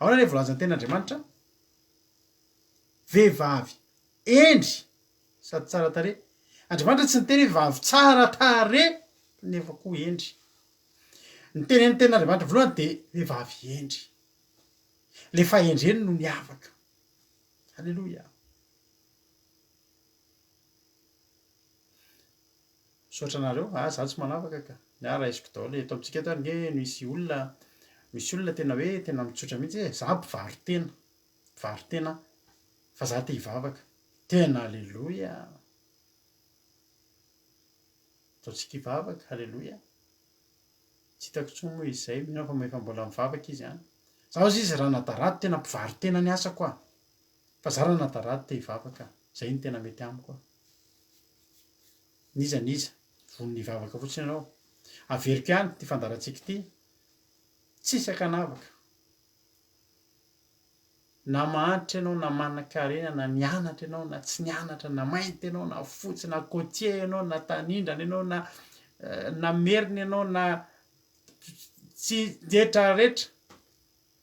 ao na voalaza ny tenin'Andriamanitra vehivavy endry sady tsara tarehy Andriamanitra tsy niteny vavy tsara tarehy nefa koa endry ny tenin'Andriamanitra voalohany de vehivavy endry le fahendreny no miavaka halleloia saotranareo za tsy manavaka ka raisiko daholo eto amintsika eto nge misy olona tena hoe tena mitsotra mihitsy za mpivarotena fa za te hivavaka tena halleloia ataotsika hivavaka halleloia tsy hitako tsony moa izy zay mino fa maefa mbola mivavaka izy za ozy izy raha natarady tena mpivarotena ny asa koa fa za raha natarady te hivavaka zay ny tena mety amiko niza vony nivavaka fotsiny ianao averiko ihany ty fandaratsika ty tsisy akanavaka na mahanitra ianao na manan-karena na nianatra ianao na tsy nianatra na mainty ianao na fotsy na côtier ianao na tanindrana ianao na merina ianao na tsy rehetrarehetra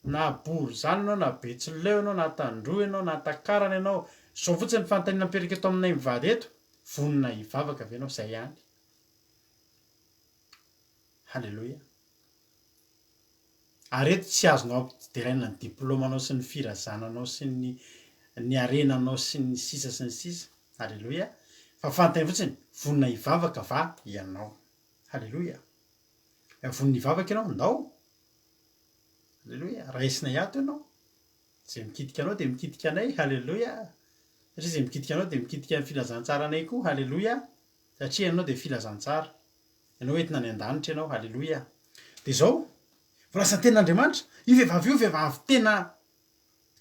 na bory zany ianao na betsileo ianao na tandroa ianao na takarana ianao zao fotsiny ny fanontaniana mipetraka eto aminay mivady eto vonina hivavaka avy ianao zay ihany halleloia ary eto tsy azonao ampideraina ny diplomanao sy ny firazananao sy ny arenanao sy ny sisa halleloia fa fanontany fotsiny vonina hivavaka va ianao halleloia vonina hivavaka ianao ndao halleloia raisina hiato ianao zay mikitika anao de mikitika anay halleloia satria zay mikitika anao de mikitika ny filazantsara anay koa halleloia satria ianao de filazantsara ianao entina ny an-danitra ianao halleloia de zao volasan'ny tenin'Andriamanitra io vehivavy tena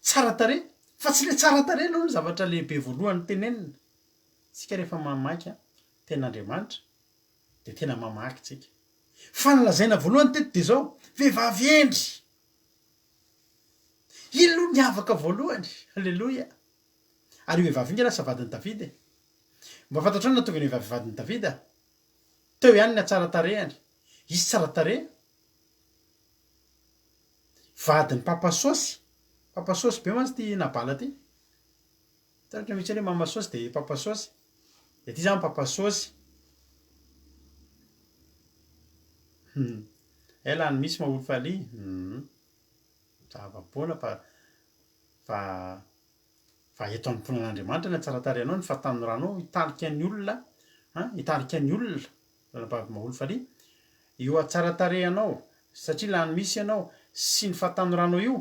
tsara tarehy fa tsy le tsara tarehy aloha ny zavatra lehibe voalohany tenenina tsika rehefa mamaky tenin'Andriamanitra de tena mamaky tsika fa nalazaina voalohany teto de zao vehivavy endry iny aloha niavaka voalohany halleloia ary io vehivavy inge lasa vadiny Davida mba fantatrao ny natonga ny vehivavy vadiny Davida teo ihany ny atsara tarehany izy tsara tarehy vadiny papasosy be mantsy ty Nabala ty taratra mihitsy hoe mamasosy de papasosy de ty zany papasosy ela ny misy maholo faly zavaboana fa eto amponan'Andriamanitra ny atsara tarehanao ny fatanoranao hitarika ny olona maholo faly io atsara tarehanao satria laha ny misy ianao sy ny fatanoranao io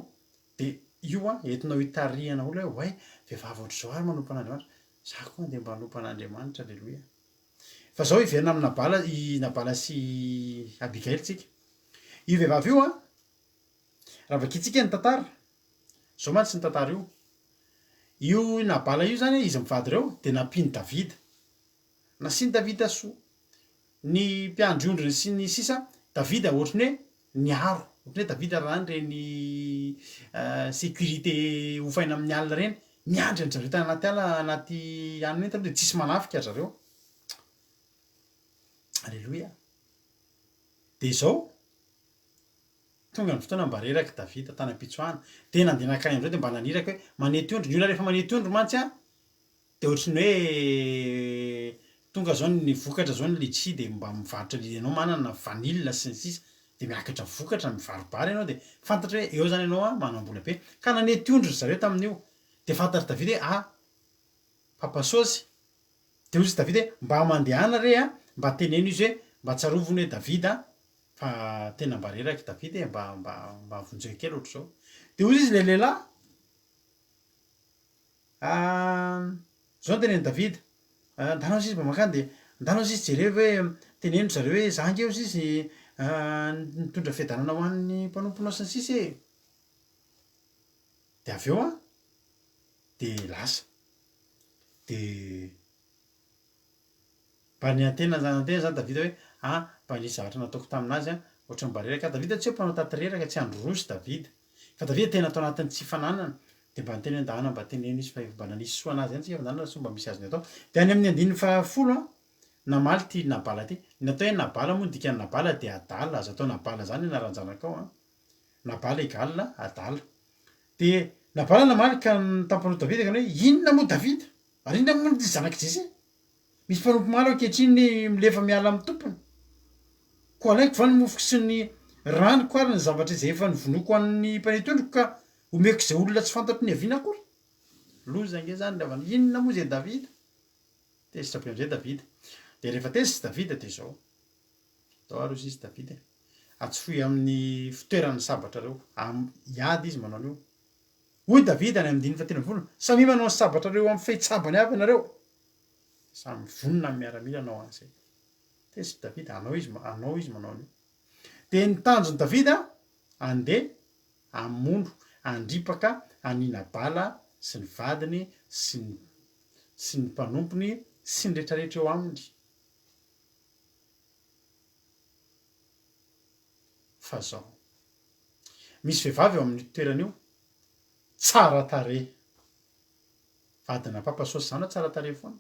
de io entinao hitarihana olo hoe vehivavy ohatr'izao ary manompo an'Andriamanitra za koa de mba hanompo an'Andriamanitra alleloia fa zao iverina amin'ny Nabala sy Abigaily tsika io vehivavy io raha vakitsika ny tantara zao mantsy ny tantara io nabala io zany izy mivady reo de nampiny davida nasiany davida soa ny mpiandriondrony sy ny sisa davida ohatrany hoe niaro ohatrany hoe davida rahany reny sécurité hofaina amin'ny alina reny miandry any zareo tany anaty ala anaty anina eny de tsisy manafika zareo alleloia de zao tonga ny fotoana mba reraky davida tany am-pitsoahana de nandeha nakany am'zao de mba naniraky hoe manety ondro ny olona rehefa manety ondro mantsy a de ohatrany hoe tonga zao ny vokatra zao ny letchi de mba mivarotra anao manana vanille sy ny sisa de miakatra vokatra mivarobary ianao de fantatra hoe eo zany ianao a manam-bola be ka nanety ondro zareo tamin'io de fantatry davida hoe papasôsy de ozy davida hoe mba mandehana re a mba teneno izy hoe mba tsarovony hoe davida fa tena mba reraky davida e mba vonjeo kely ohatr' zao de ozy izy le lehilahy zao teneny davida ndanao izy mba makany de ndanao izy jereo hoe teneno zareo hoe zangy eo izy nitondra fiadanana ho an'ny mpanomponao sy ny sisa e de avy eo a de lasa de mba niantena zany davida hoe mba nisy zavatra nataoko taminazy a ohatry mba reraka davida tsy hoe mpanao taty reraka tsy androrosy davida fa davida tena atao anatin'ny tsy fananana de mba niteny andahana mba teneno izy fa mba nanisy soa anazy any tsika fandahana so mba misy azony atao de any amin'ny andininy fahafolo a namaly ty nabala ty natao hoe nabala moa dikany nabala de adala azo atao nabala zany naranjanakao nabala egalina adala de nabala namaly ka nitampano davida kany hoe inona moa davida ary inona moa ty zanaky jese misy mpanompo malo ankehitriny milefa miala amin'ny tompony ko alaiko va ny mofoko sy ny rano ko ary ny zavatra zay efa nivonoko an'ny mpanety ondroko ka omeko zay olona tsy fantatro ny aviana akory loza nge zany lavana inona moa zay davida tezitra be am'izay davida de rehefa tezitsy davida de zao arozy izy davida atsofoy amin'ny fitoerany sabatra reo iady izy manao an'io hoy davida ny am'diny fa tena vola samy manao ny sabatra reo amin'ny fehitsabany avy anareo samy vonona amy miaramila anao an'izay tezitra davida anao izy manao an'io de nitanjony davida andeha amondo andripaka anina bala sy ny vadiny sy ny mpanompony sy ny rehetrarehetra eo aminy fa zao misy vehivavy eo amin'ny toeran'io tsara tare vadina papasôsy zany tsara tare foana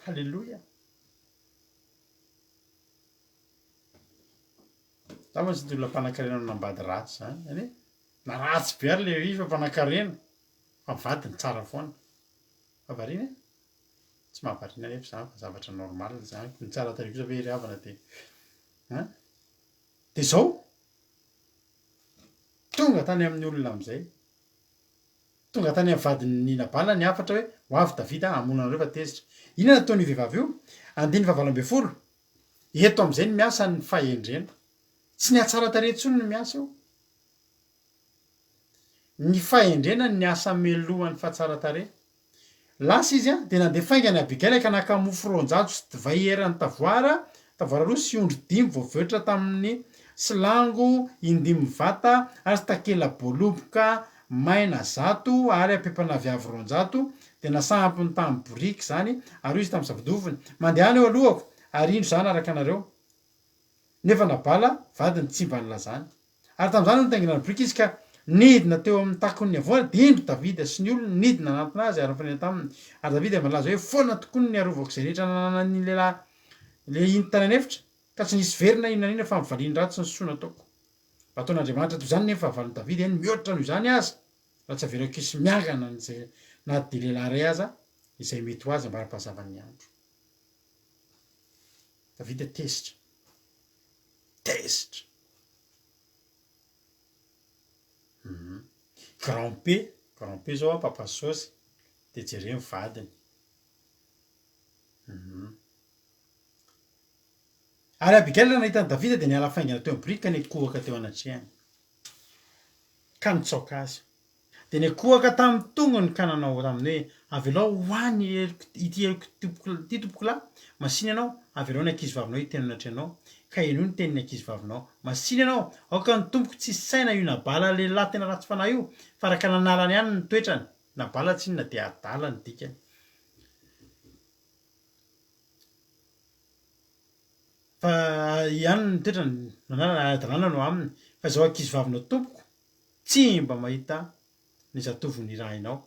halleloia za moa tsy olona mpanan-karena no nambady ratsy zany any na ratsy be ary le izy fa mpanan-karena fa vadiny tsara foana fa varina tsy mahavarina nefa zany fa zavatra normal zany ny tsara tare kosa ve ry havana de zao tonga tany amin'ny olona am'izay tonga tany amin'ny vadiny nabala ny afatra hoe ho avy davida amonanareo fa tezitra inona nataony vehivavy io andiny fahavalo folo eto am'izay ny miasa ny fahendrena tsy ny atsara tare tsony ny miasa io ny fahendrena ny asa melohany fahatsara tare lasa izy a de nandeha faingany abigaila ka nakamofo ron-jato sy divay erany tavoara roa sy ondro dimy voavoetra tamin'ny silango indimy vata ary sy takela boloboka maina zato ary ampepana viavy ron-jato de nasampiny tamin'ny boriky zany ary izy tamin'ny zavodoviny mandehana eo alohako ary indro zany araka anareo nefa nabala vadiny tsy mba nylazany ary tam'izany no nitaingina ny boriky izy ka nidina teo amin'ny takony avoana de indro davida sy ny olona nidina anatona azy ary fanena taminy ary davida malaza hoe foana tokony ny arovako zay rehetra nananany lehilahy le iny tany anefitra ka tsy nisy verina inona fa mivaliny ratsy ny soa nataoko mba ataon'andriamanitra toy zany nefa avalony davida eny mihoatra noho izany azy raha tsy averako isy miangana n'zay na de lehilahy ray aza izay mety ho azy ambara-pahazavan'ny andro davida tezitra grand p zao papasôsy de jere mivadiny ary abigaila nahitany davida de niala faingana teo am'boriky ka nikohaka teo anatrehany ka nitsaoka azy de nikohaka tamin'ny tongony ka nanao taminy hoe avy alao hoany ity tompoko lahy masiny anao avy alao ny ankizy vavinao itenonatrenao ka eno ny tenin'ny ankizy vavinao masiny ianao aoka ny tompoko tsy saina io nabala lehilahy tena ratsy fanahy io fa raka nanalany ihany ny toetrany nabala tsy inona de adala ny dikany fa ihany ny toetrany adalana no aminy fa zao ankizy vavinao tompoko tsy mba mahita ny zatovony irahinao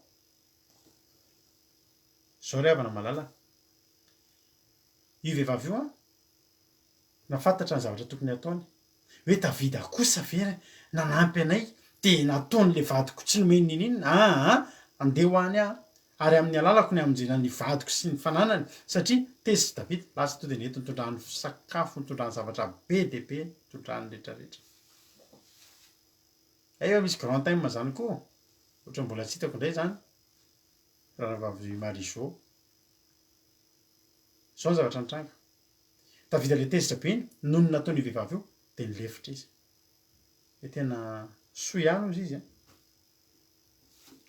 zao ry havana malala io vehivavy io a nafantatra ny zavatra tokony ataony hoe tavida kosa vera nanampy anay de nataony le vadiko tsy nomeny ninina andeha ho any ary amin'ny alalako ny amonjena ny vadiko sy ny fananany satria tesy davida lasa to de nety nitondrany sakafo nitondrany zavatra be de be nitondrany rehetrarehetra eo misy grand time zany koa ohatra mbola tsy hitako indray zany rahavavy Marizô zao ny zavatra nitranga davida le tezitra be iny noho ny nataony vehivavy io de nilefitra izy de tena soa ihany ozy izy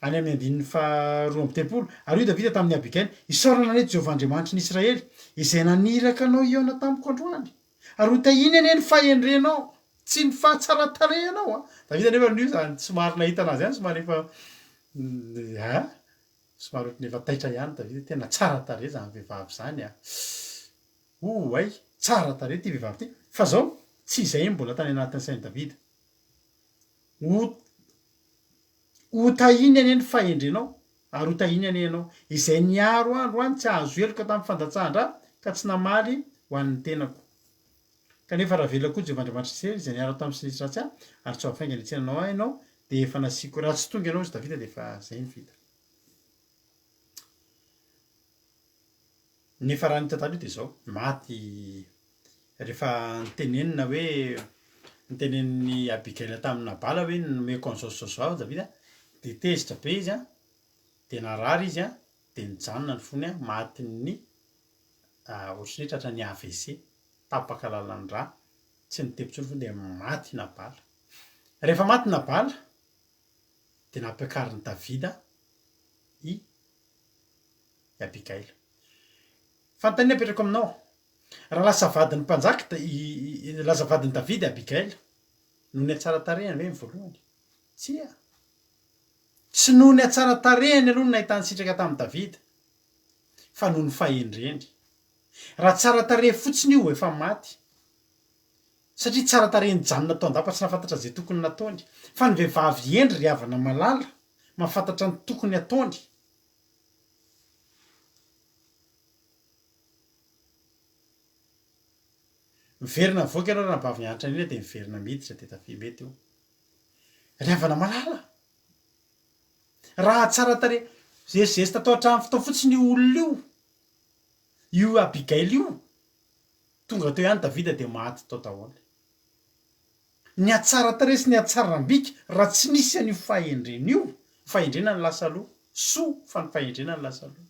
any amin'ny andininy faharoa amby telopolo ary io davida tamin'ny Abigaily isaorana ane Jehovah-Andriamanitry ny Israely izay naniraka anao iona tamiko androany ary ho tahiny ane ny fahendrenao tsy ny fahatsaratarehanao davida nefa nio zany somary nahita anazy ihany somary efa somary ohatry nefa taitra ihany davida tena tsara tare zany vehivavy zany ay tsara tare ty vehivavy ty fa zao tsy izay mbola tany anatin'ny sainy davida ho tahiny ane ny fahendrenao ary ho tahiny ane ianao izay niaro andro any tsy ahazo eloka tamin'ny fandatsahndra ka tsy namaly ho an'ny tenako kanefa raha velona koa Jehovah-Andriamanitra Israely izay niaro tamin'ny sinisy ratsy ary tsy afainga nitsenanao ianao de efa nasiko raha tsy tonga ianao zy davida de efa zay ny vita nefa raha nitatalo io de zao maty rehefa nitenenina hoe niteneniny Abigaila tamin'ny Nabala hoe nomeko an'zao davida de tezitra be izy de narary izy de nijanona ny fony maty ny ohatrany hoe tratra ny AVC tapaka lalan'ny rà tsy nitebotsony fony de maty Nabala rehefa maty Nabala de nampiakariny davida i Abigaila fantany apetrako aminao raha lasa vadiny mpanjaka lasa vadiny davida Abigaila noho ny atsara tarehany ve ny voalohany tsy noho ny atsara tarehany aloha ny nahitany sitraka tamin'ny davida fa noho ny fahendreny raha tsara tarehy fotsiny io efa maty satria tsara tarehny janona tao andapa tsy nafantatra zay tokony nataony fa ny vehivavy endry ry havana malala mahafantatra ny tokony ataony miverina mivoaka ianao raha bavy mianatra an'iny de miverina miditra de tafi mety io ry havana malala raha tsara tare zezesta atao hatrany fotoa fotsiny io olona io Abigaily io tonga teo ihany davida de maty tao daholo ny atsara tare sy ny atsarambika raha tsy nisy an'io fahendrena io fahendrena ny lasa aloha soa fa ny fahendrena ny lasa aloha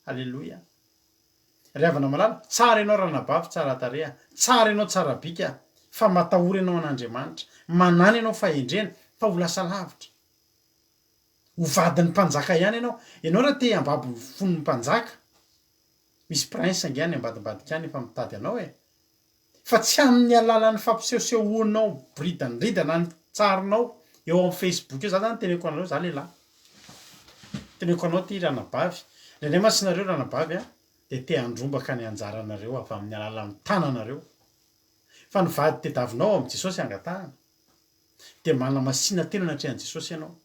alleloia ry havana malala tsara ianao raha nabavy tsara tarea tsara ianao tsara bika fa matahory ianao an'Andriamanitra manany ianao fahendrena fa ho lasa lavitra ho vadin'ny mpanjaka ihany ianao raha te ambabo fon'ny mpanjaka misy prince angihany ambadimbadika any efa mitady anao fa tsy amin'ny alalan'ny fampisehosehoanao bridanidridana ny tsarinao eo amin'ny Facebook eo za zany teneko anareo za lehilahy teneko anao ty ranabavy ndray masinareo ranabavy de te andrombaka ny anjaranareo avy amin'ny alalan'ny tananareo fa ny vady tediavinao am' Jesosy angatahana de mana masina tena natrehan Jesosy ianao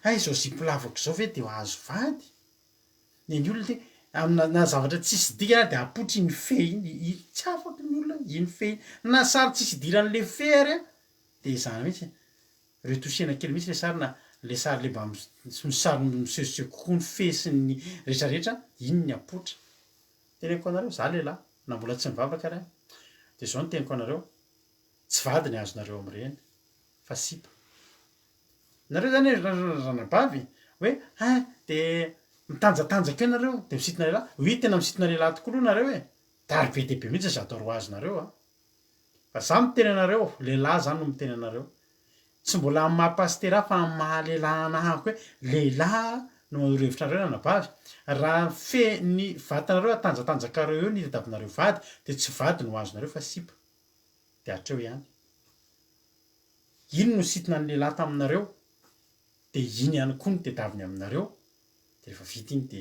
ay zao zipolavako zao ve de ho azo vady ny olona te amina zavatra tsisy dikana de apotry iny fe iny tsy afaky ny olona iny fe iny na sary tsisy diran'le fe ary de zany mihitsy reo tosena kely mihitsy le sarina le sary le mba sary misehoseho kokoa ny fe sy ny rehetrarehetra iny ny apotra teneko anareo za lehilahy na mbola tsy mivavaka ary de zao no teniko anareo tsy vady ny azonareo am'ireny fa sipa nareo zany ranabavy hoe de mitanjatanjaka eo nareo de misitina lehilahy oi tena misitina lehilahy tokoa aloha nareo dary be dehibe mihitsy zato roazonareo fa za miteny anareo lehilahy zany no miteny anareo tsy mbola amin'ny mahapastera fa amin'ny mahalehilahy anahako hoe lehilahy no revitra nareo ranabavy raha fe ny vatanareo atanjatanjakareo eo ny tadavinareo vady de tsy vady no azonareo fa sipa de atreo ihany ino no sitina ny lehilahy taminareo de iny ihany koa ny tedaviny aminareo de rehefa vita iny de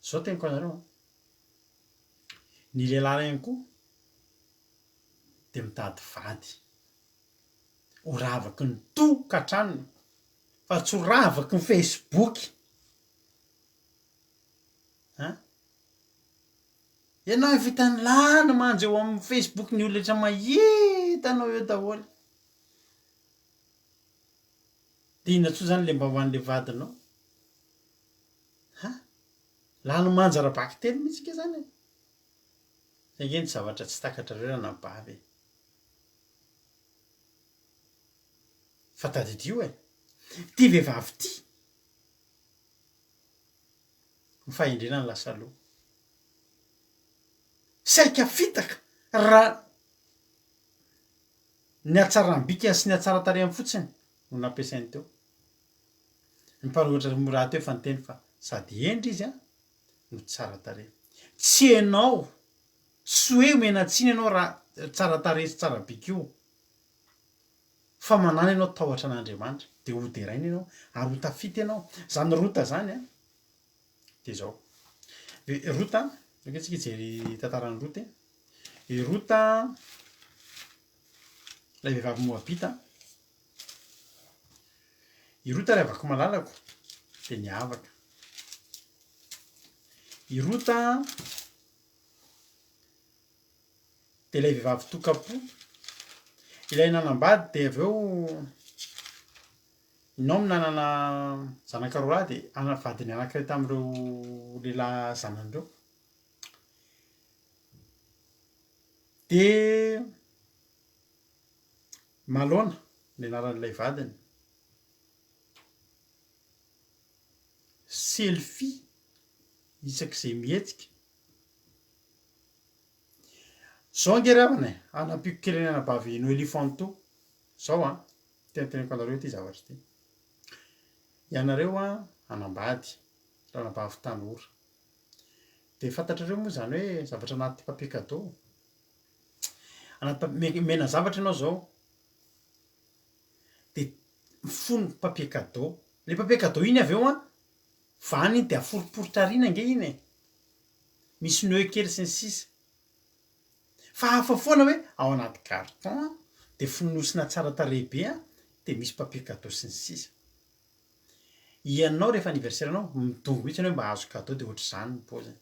zao teniko anareo ny lehilahy ihany koa de mitady vady ho ravaky ny tokantranony fa tsy ho ravaky ny Facebook ianao vitany lana manja eo amin'ny Facebook ny olona rehetra mahita anao eo daholo de ina tsoa zany le mba hoan'le vadinao lano manja rabaky telo mihitsy ke zany angeny zavatra tsy takatrareo raha nabavy fa tadidio ty vehivavy ty ny fahendrena ny lasa loha saika fitaka raha ny atsaram-bika sy ny atsaratarehany fotsiny no nampiasainy teo ny mpanoratra raha teo efa nyteny fa sady endry izy no tsara tarehy tsy ianao tsy hoe menatsiny ianao raha tsara tarehy sy tsara bika io fa manana ianao tahotra an'Andriamanitra de hoderaina ianao ary ho tafita ianao zany rota zany de zao rota aketsika hijery tantarany rota i rota lay vehivavy moabita i rota ray avaka malalako de niavaka i rota de lay vehivavy tokapo ilay nanambady de aveo inao minanana zanakaroa de anavadiny anankiray tamin'ireo lehilahy zanandreo de malona ny anaran'ilay vadiny selfie isak'izay mihetsika zao angeravana anampiko kely ny anabavy Noely Fanto zao tenteniko anareo ty zavatra ty ianareo anambady ranabavy tanora de fantatrareo moa zany hoe zavatra anaty papier cadeau anaty mena zavatra ianao zao de mifono papier cadeau le papier cadeau iny aveo vany iny de aforiporitra nge iny misy nœud kely sy ny sisa fa hafa foana hoe ao anaty carton de fonosina tsara tarehy be de misy papier cadeau sy ny sisa ianao rehefa anniversaire anao midongo mihitsy anao hoe mba azo cadeau de ohatry zany ny paoziny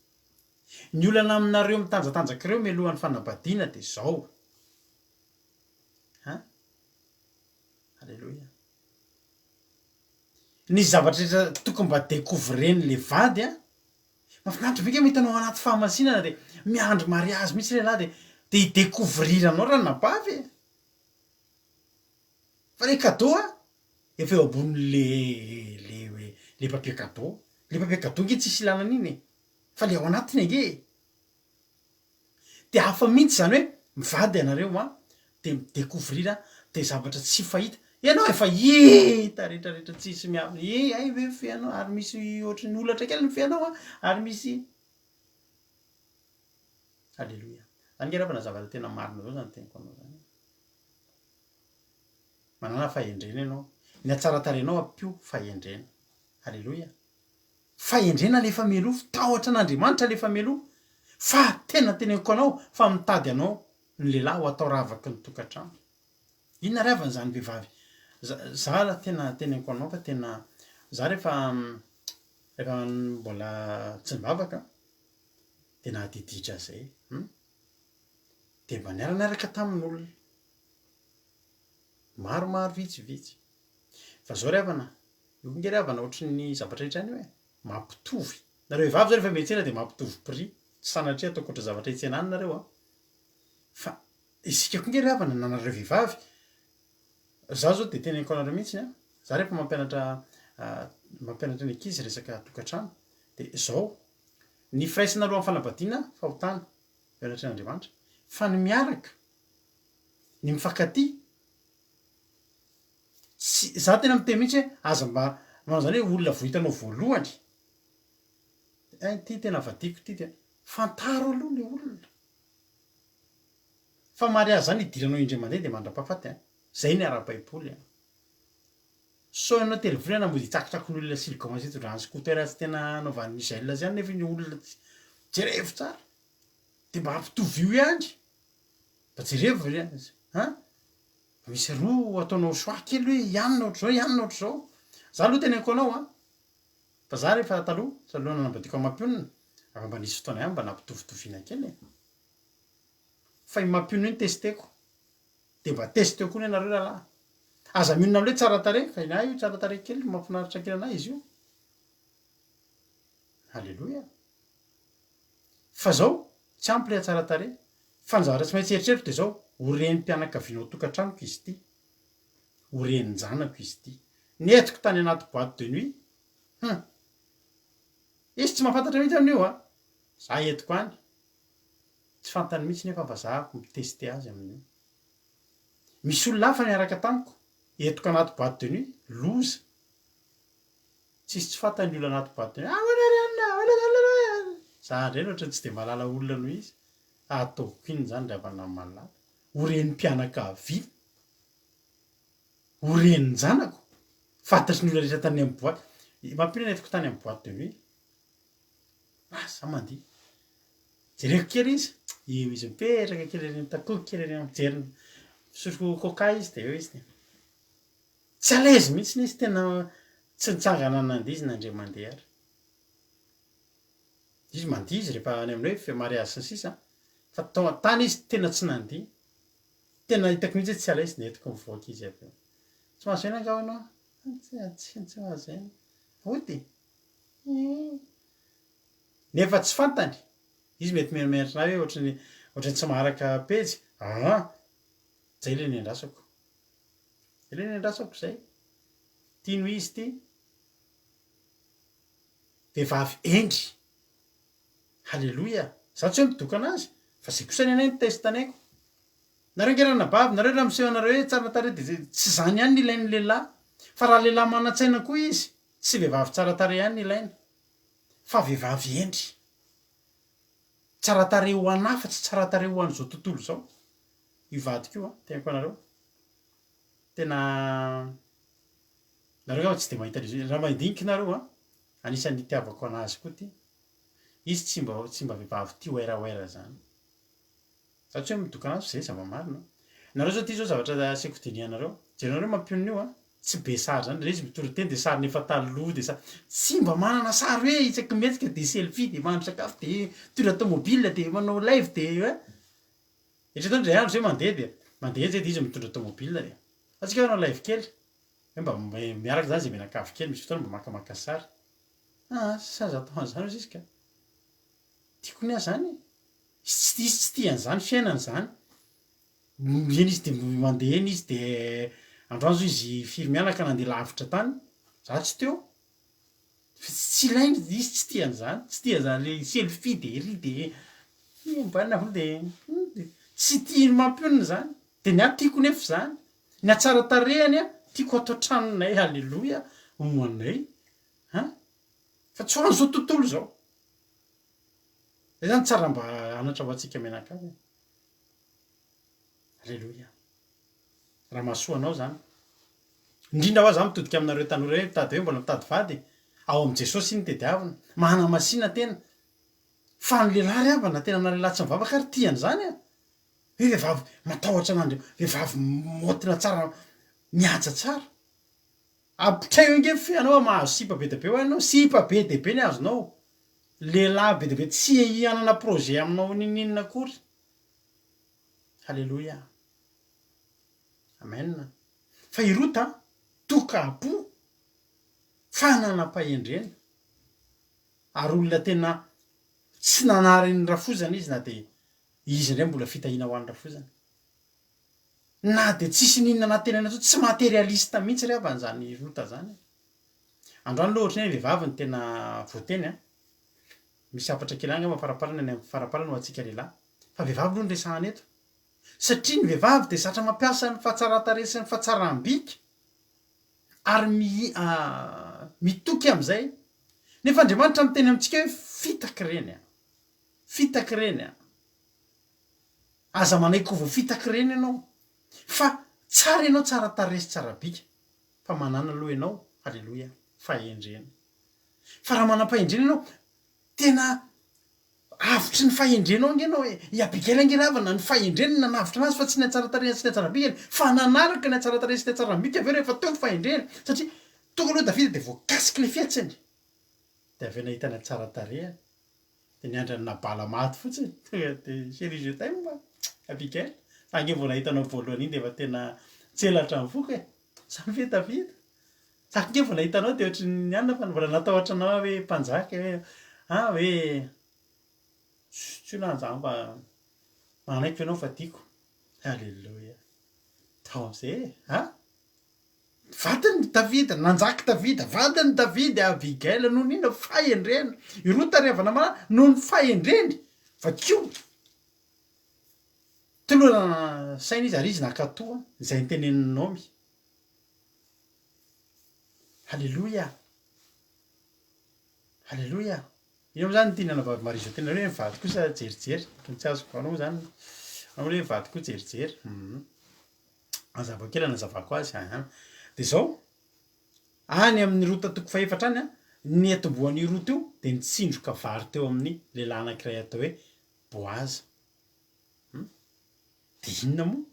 ny olana aminareo mitanjatanjaka reo mialohan'ny fanambadiana de zao alleloia ny zavatra rehetra tokony mba découvreny le vady mahafinaritra bika mihitanao anaty fahamasinana de miandry mariazy mihitsy lehilahy de hidécouvriranao raha nabavy fa le cadeau efa eo ambony le papier cadeau le papier cadeau nge tsisy ilanan'iny fa le ao anatiny ange de hafa mihitsy zany hoe mivady ianareo de midécouvrira de zavatra tsy fahita ianao efa hita rehetrarehetra tsisy miavy ay ve feanao ary misy ohatry ny olatra kely ny feanao ary misy alleloia zany nge ravana zavatra tena marina zao zany teniko anao zany manana fahendrena ianao ny atsaratarenao ampio fahendrena alleloia fahendrena lefa melofo tahotra an'Andriamanitra lefa melofo fa tena teneniko anao fa mitady anao ny lehilahy ho atao ravaky ny tokantrano inona ravana zany vehivavy za tena teneniko anao fa tena za rehefa mbola tsy mivavaka de nahdiditra zay de mba niara-niaraka tamin'olona maromaro vitsivitsy fa zao ravana io nge ravana ohatry ny zavatra rehetra any hoe mampitovy nareo vehivavy zao rehefa miantsena de mampitovy prix tsy sanatria ataoko ohatry zavatra hitsenany nareo fa isika ko nge ravana nanareo vehivavy za zao de teneniko anareo mihitsy za rehefa mampianatra ny ankizy resaka tokantrano de zao ny firaisana aloha amin'ny fanambadiana fahotana mianatran'Andriamanitra fa ny miaraka ny mifankatia tsy za tena miteny mihitsy hoe aza mba manao zany hoe olona vohitanao voalohany ty tena vadiko ty tena fantaro aloha le olona fa mariazy zany idiranao indray mandeha de mandra-pahafaty a zay ny ara-baiboly a so anao televizio namozy tsakotrakon'olona siligan zay todrany scooter tsy tena naovan'ny Israel zany nefa ny olona jereo tsara de mba hampitovy io ihany mba jereo han misy roa ataonao soa kely hoe ianona ohatr'zao ianona ohatr'zao za aloha teneko anao a fa za rehefa taloha nanambadiko amampionina aka mba nisy fotoana ihany mba nampitovitovina kely fa i mampionina iny testeko de mba testeo koa ny anareo rahalahy aza mionona amle tsara tare fa ina io tsara tare kely mafinaritra kely anay izy io halleloia fa zao tsy ampy le tsara tare fa ny zavatra tsy maintsy eritreritro de zao oreny mpianakavianao tokantranoko izy ty oreny janako izy ty netiko tany anaty boîte de nuit izy tsy mahafantatra mihitsy amin'io a za etiko any tsy fantany mihitsy nefa fa zahako miteste azy amin'io misy olona hafa niaraka tamiko etiko anaty boîte de nuit loza tsisy tsy fantany olo anaty boîte de nuit za ndray ohatra tsy de malala olona noho izy ataoko iny zany ry avana amin'ny malala oreny mpianakavia oreny janako fantatry ny olona rehetra tany amin'ny boîte mampino netiko tany amin'ny boîte de nuit za mandihy jereko kely izy io izy mipetraka kely reny mitakoky kely reny mijery misotro coca izy de eo izy de tsy alaise mihitsy izy tena tsy nitsangana nandihy izy nandre mandeha ary izy mandihy izy rehefa any amin'ny hoe mariazy sy ny sisa fa tany izy tena tsy nandihy tena hitako mihitsy hoe tsy alaise netiko mivoaka izy avy eo tsy mahazo aina angao anao tsy mahazo aina ody nefa tsy fantany izy mety merimeritra na hoe ohatrany tsy maharaka pejy zay le nendrasako zay tiano izy ty vehivavy endry halleloia za tsy hoe midoko anazy fa zay kosa ny anay ny testanayko nareo ngerana bavy nareo raha miseho anareo hoe tsara tare de tsy zany ihany ny ilain'ny lehilahy fa raha lehilahy mana-tsaina koa izy tsy vehivavy tsara tare ihany ny ilaina fa vehivavy endry tsara tare ho anahy fa tsy tsara tare ho an'izao tontolo zao ivadiko io tenako anareo tena nareo angamba tsy de mahita le raha mandinika nareo anisan'ny itiavako anazy koa ty izy tsy mba vehivavy ty oeraoera zany za tsy hoe midoko anazy fa zay zava-marina nareo zao ty zao zavatra asiako dinianareo jerenareo mampionina io tsy be sary zany re izy mitoro teny de sary nefa taloha de tsy mba manana sary hoe itsaky metsika de selfie de mahandro sakafo de mitondra tomobile de manao live de eritreto ndray andro zay mandeha zay de izy mitondra tomobile de atsika manao live kely hoe mba miaraka zany zay menakavy kely misy fotoana mba makamaka sary saza atao an'izany izy ka tiako ny azy zany izy tsy tian'izany fiainany zany eny izy de mandeha eny izy de androany zao izy firy mianaka nandeha lavitra tany za tsy teo tsy ilainy izy tsy tian'izany tsy tian'izany le selfie de ry de mbanina ho de tsy tiany mampionina zany de ny ahy tiako nefa zany ny atsara tarehany tiako atao tranonay halleloia hoanay fa tsy ho an'izao tontolo zao zay zany tsara mba anatra ho atsika menakavy halleloia raha mahasoanao zany indrindra hoa za mitodika aminareo tanora hoe mitady hoe mbola mitady vady ao am' jesosy iny tediavina mahana masina tena fa ny lehilahy ry avana tena na lehilahy tsy mivavaka ary tiany zany hoe vehivavy matahotra anandreo vehivavy motina tsara mihaja tsara ampitray eo inge fe anao mahazo sipa be deabe ho anao sipa be deabe ny azonao lehilahy be deabe tsy hianana projet aminao nininona akory halleloia amen fa irota tokapo fananam-pahendrena ary olona tena tsy nanariny rafozana izy na de izy indray mbola fitahina ho an'ny rafozana na de tsisy ninona natenana zao tsy materialista mihitsy ry avan'zany rota zany androany loha ohatry ny hoe vehivavy ny tena voateny misy afatra kely any mafarapalana ny farapalana ho atsika lehilahy fa vehivavy loha ny resahana eto satria ny vehivavy de zatra mampiasa ny fahatsarataresy sy ny fahatsaram-bika ary mitoky am'izay nefa andriamanitra miteny amintsika hoe fitaky reny a fitaky reny a aza manaiky vo fitaky reny ianao fa tsara ianao tsara taresy tsara bika fa manana aloha ianao alleloia fahendrena fa raha manam-pahendrena ianao tena avotry ny fahendrenao nge ianao hoe iabikely angeravana ny fahendrena nanavitra anazy fa tsy ny atsara tarena sy ny atsara bika fa nanaraka ny atsara tarena sy ny atsara bika aveo rehefa teo ny fahendrena satria tonga aloha davida de voakasiky le fiatsiny de aveo nahita ny atsara tareha de niandra ny nabala maty fotsiny de chéri je t'aime ma abikely sange vao nahitanao voalohany iny de efa tena tselatra ny foko e samy fe davida saky nge vao nahitanao de ohatry ny anina fa mbola natahotra anao hoe mpanjaka hoe tsy nanjany mba manaiky fe anao fa tiako alleloia tao am'zay vadiny davida nanjaky davida vadiny davida abigaila noho nina fahendrena irotarevana mana noho ny fahendreny fa kio toloana saina izy ary izy nakatoa zay nyteneniny naomy halleloia halleloia ino mo zany nytinana vavy marizo tena hoe mivady kosa jerijery tsy azoko anao zany anao hoe mivady koa jerijery azava kely nazavako azy de zao any amin'ny rota toko faefatra any a ny etomboan'ny rota io de nitsindroka vary teo amin'ny lehilahy anankiray atao hoe boaza de inona moa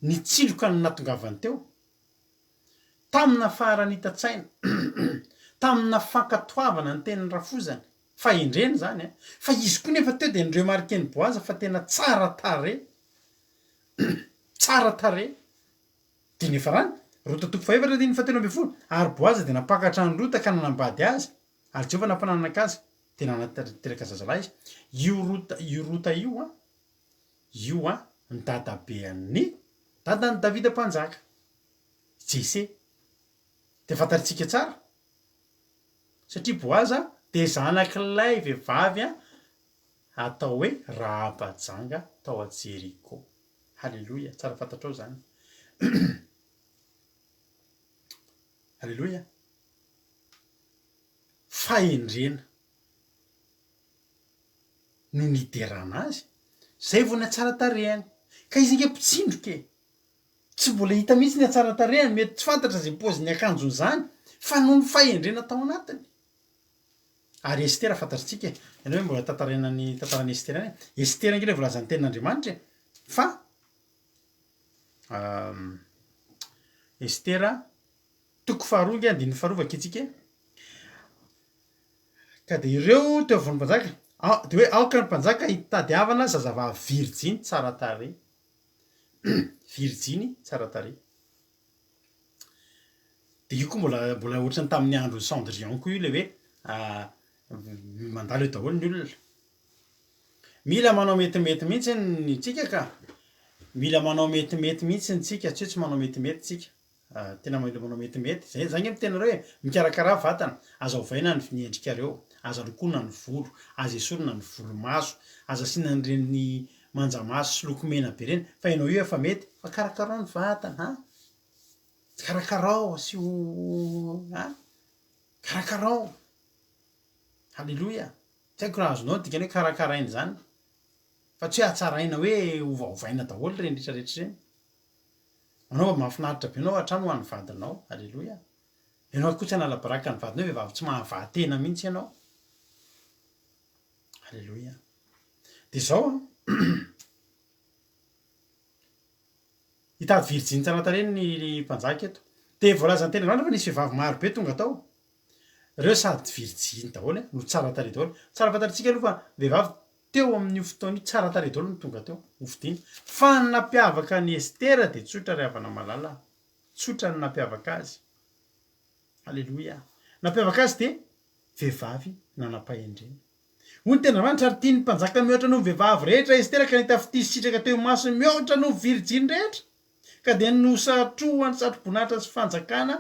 nitsindroka ny natongavany teo tamina faharanita-tsaina tamina fankatoavana ny teniny rafozany fahendreny zany fa izy koa nefa teo de nireo marikeny boaza fa tena tsara tare tsara tare de nefa rany rota toko faefatra de ny fatelo amby folo ary boaza de napakatra ny rota ka nanambady azy ary jehova nampananaka azy de nanateraka zazalahy izy io rota io a ny dadabe an'ny dadany davida mpanjaka jese de fantaritsika tsara satria boaza de zanak'ilay vehivavy atao hoe rahabajanga tao a jeriko halleloia tsara fantatrao zany halleloia fahendrena no niderana azy zay vo ny atsara tarehany ka izy nge mpitsindroke tsy mbola hita mihitsy ny atsara tarehany mety tsy fantatra zay poziny akanjony zany fa no ny fahendrena tao anatiny ary estera fantaritsika ianao hoe mbola tantarenany tantarany estera any estera nge le volazany tenin'andriamanitra fa estera toko faharoa nge andin'ny faharovaka itsika ka de ireo teo avon'ny mpanjaka de hoe aoka ny mpanjaka hitadiavana zazavavy virjiny tsara tare virjiny tsara tare de io koa mbola ohatrany tamin'ny andro cendrillon koa io le hoe mandalo eo daholo ny olona mila manao metimety mihitsy ny tsika ka mila manao metimety mihitsy ny tsika tsy hoe tsy manao metimety tsika tena mila manao metimety zay zany hoe mitena hoe mikarakara vatana aza ovaina ny niendrikareo aza lokona ny volo aza esorina ny volomaso aza asina nyreny manjamaso sy lokomena be reny fa ianao io efa mety fa karakarao ny vatana karakarao sy karakarao halleloia tsy haiko raha azonao dikany hoe karakarainy zany fa tsy hoe atsaraina hoe ovaovaina daholo reny rehetrarehetra reny manao mahafinaritra be anao hatrano ho an'ny vadinao halleloia ianao koa tsy anala-baraka ny vadinao vehivavy tsy mahavatena mihitsy ianao halleloia de zao hitady virjiny tsara tareny ny mpanjaka eto de voalazany tena rano fa nisy vehivavy maro be tonga tao reo sady virjiny daholo no tsara tare daholo tsara fantaritsika aloha fa vehivavy teo amin'io fotoana io tsara tare daholo no tonga teo hovidiny fa ny nampiavaka ny estera de tsotra ry havana malala tsotra ny nampiavaka azy halleloia nampiavaka azy de vehivavy nanam-pahendreny hoy ny tena manitra ary tia ny mpanjaka mihoatra noho vehivavy rehetra estera ka nahita fitizy sitraka teo masony mihoatra noho virjiny rehetra ka de nosatroany satroboninahitra sy fanjakana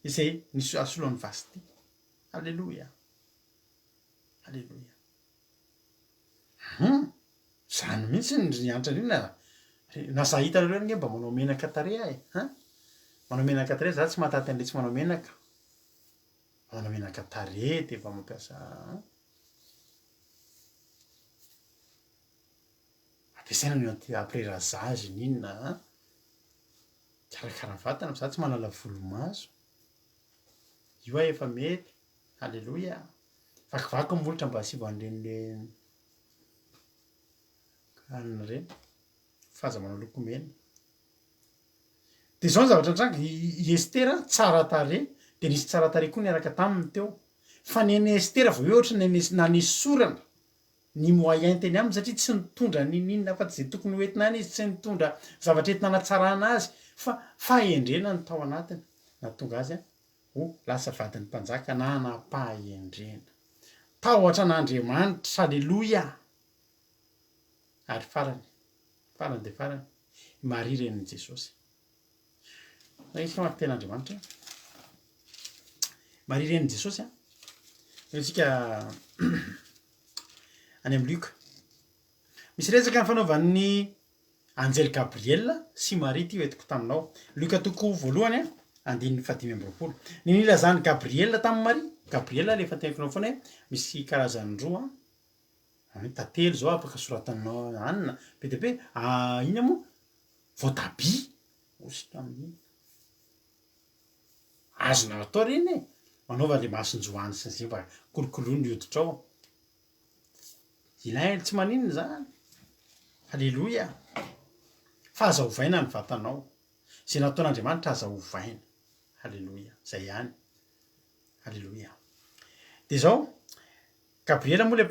izay nisy asoloan'ny vasity halleloia halleloia zany mihitsy ny anitra rina nasa hitanareo nge mba manao menaka tare manao menaka tare za tsy mahataty an'le tsy manao menaka manao menaka tarety efa mampiasa ampiasaina ny après rasage n'inona karakara vatana za tsy manala volomaso io a efa mety alleloia vakivaky molotra mba asivo an'ireny anina reny fahaza manao lokomena de zao ny zavatra antranga i Estera tsara tare de nisy tsara tare koa niaraka taminy teo fa ny an'i Estera vao hoe ohatra na nisy sorana ny moyen teny aminy satria tsy nitondra ninina fa tsy zay tokony hoentina any izy tsy nitondra zavatra entina anatsarana azy fa fahendrena ny tao anatiny natonga azy ho lasa vadin'ny mpanjaka na napahendrena tahotra an'Andriamanitra alleloia ary farany de farany Maria renin'i Jesosy isika mafy ten'Andriamanitra Maria renin'i Jesosy itsika any amin'ny Luka misy resaka ny fanaovan'ny anjely Gabriel sy Maria ty hoentiko taminao Luka toko voalohany 5:5 ny nilazany Gabriel tamin'ny Maria Gabriel le efa tenkonao foana misy karazany roa tantely zao afaka soratanao anina be de be ina moa voatabia osy tamin'iny azonao atao reny manaova le masonjoany sy zay mba kolokolono ny hoditra ao ilainy tsy maninona zany halleloia fa aza hovaina ny vatanao zay nataon'Andriamanitra aza hovaina halleloia zay ihany halleloia de zao Gabriela moa le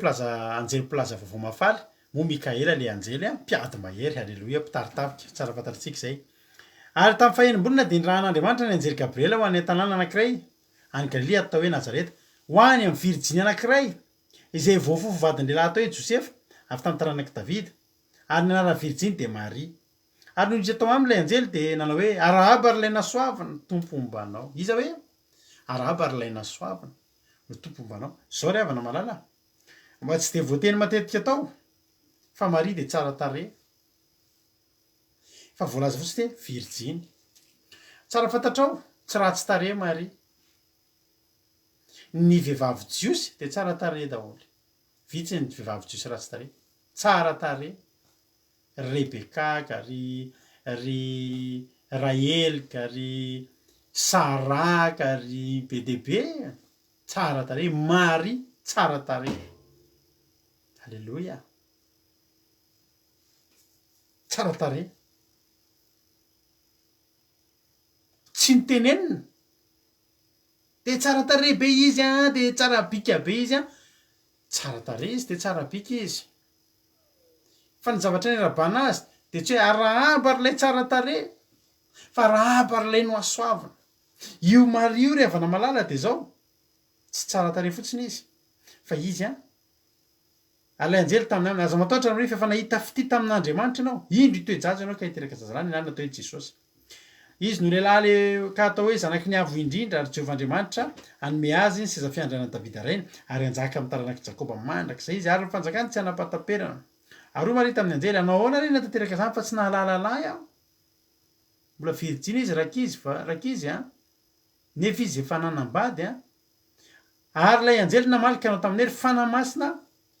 anjely plaza vaovao mafaly moa Mikaela le anjely mpiady mahery halleloia mpitaritavika tsara fantatritsika zay ary tamin'ny fahenim-bolana de nirahan'Andriamanitra ny anjely Gabriela ho an'ny tanàna anankiray any Galilea atao hoe Nazareta ho any amin'ny Virjinia anankiray izay voafofo vadiny lehilahy atao hoe Josefa avy tamin'ny taranak'i Davida ary ny anarany Virjinia de Maria ary noho izy atao am'ilay anjely de nanao hoe arahaba ary lay nasoavana tompo ombanao iza hoe arahaba ary lay nasoavana no tompo ombanao zao ry havana malala mba tsy de voateny matetika atao fa Maria de tsara tare fa voalaza fotsy de Virjinia tsara fantatrao tsy ratsy tare Maria ny vehivavy jiosy de tsara tare daholo vitsy ny vehivavy jiosy ratsy tare tsara tare Rebeka ka ry Rael ka ry Sara ka ry BDB tsara tare Maria tsara tare halleloia tsara tare tsy nitenenina de tsara tare be izy de tsara bika be izy tsara tare izy de tsara bika izy fa ny zavatra ny rabana azy de tsy hoe arahaba ary lay tsara tare fa arahaba ary lay no asoavana io Maria io ry havana malala de zao tsy tsara tare fotsiny izy fa izy alay anjely tamin'ny aminy aza mataotra am'refa efa nahita fity tamin'Andriamanitra ianao indro itoejajo ianao ka hiteraka zazalany lany natao hoe Jesosy izy no lehilahy le ka atao hoe zanaky ny avo indrindra ary Jehovahandriamanitra anome azy ny seza fiandrianan'i Davida reny ary anjaka amin'ny taranaky Jakoba mandrak'izay izy ary ny fanjakany tsy anapataperana ary Maria tamin'ny anjely anao ahoana reny natateraka zany fa tsy nahalalala aho mbola Virjinia izy rakizy nefa izy efa nanambady ary lay anjely namalika anao tamin'ny hery fanamasina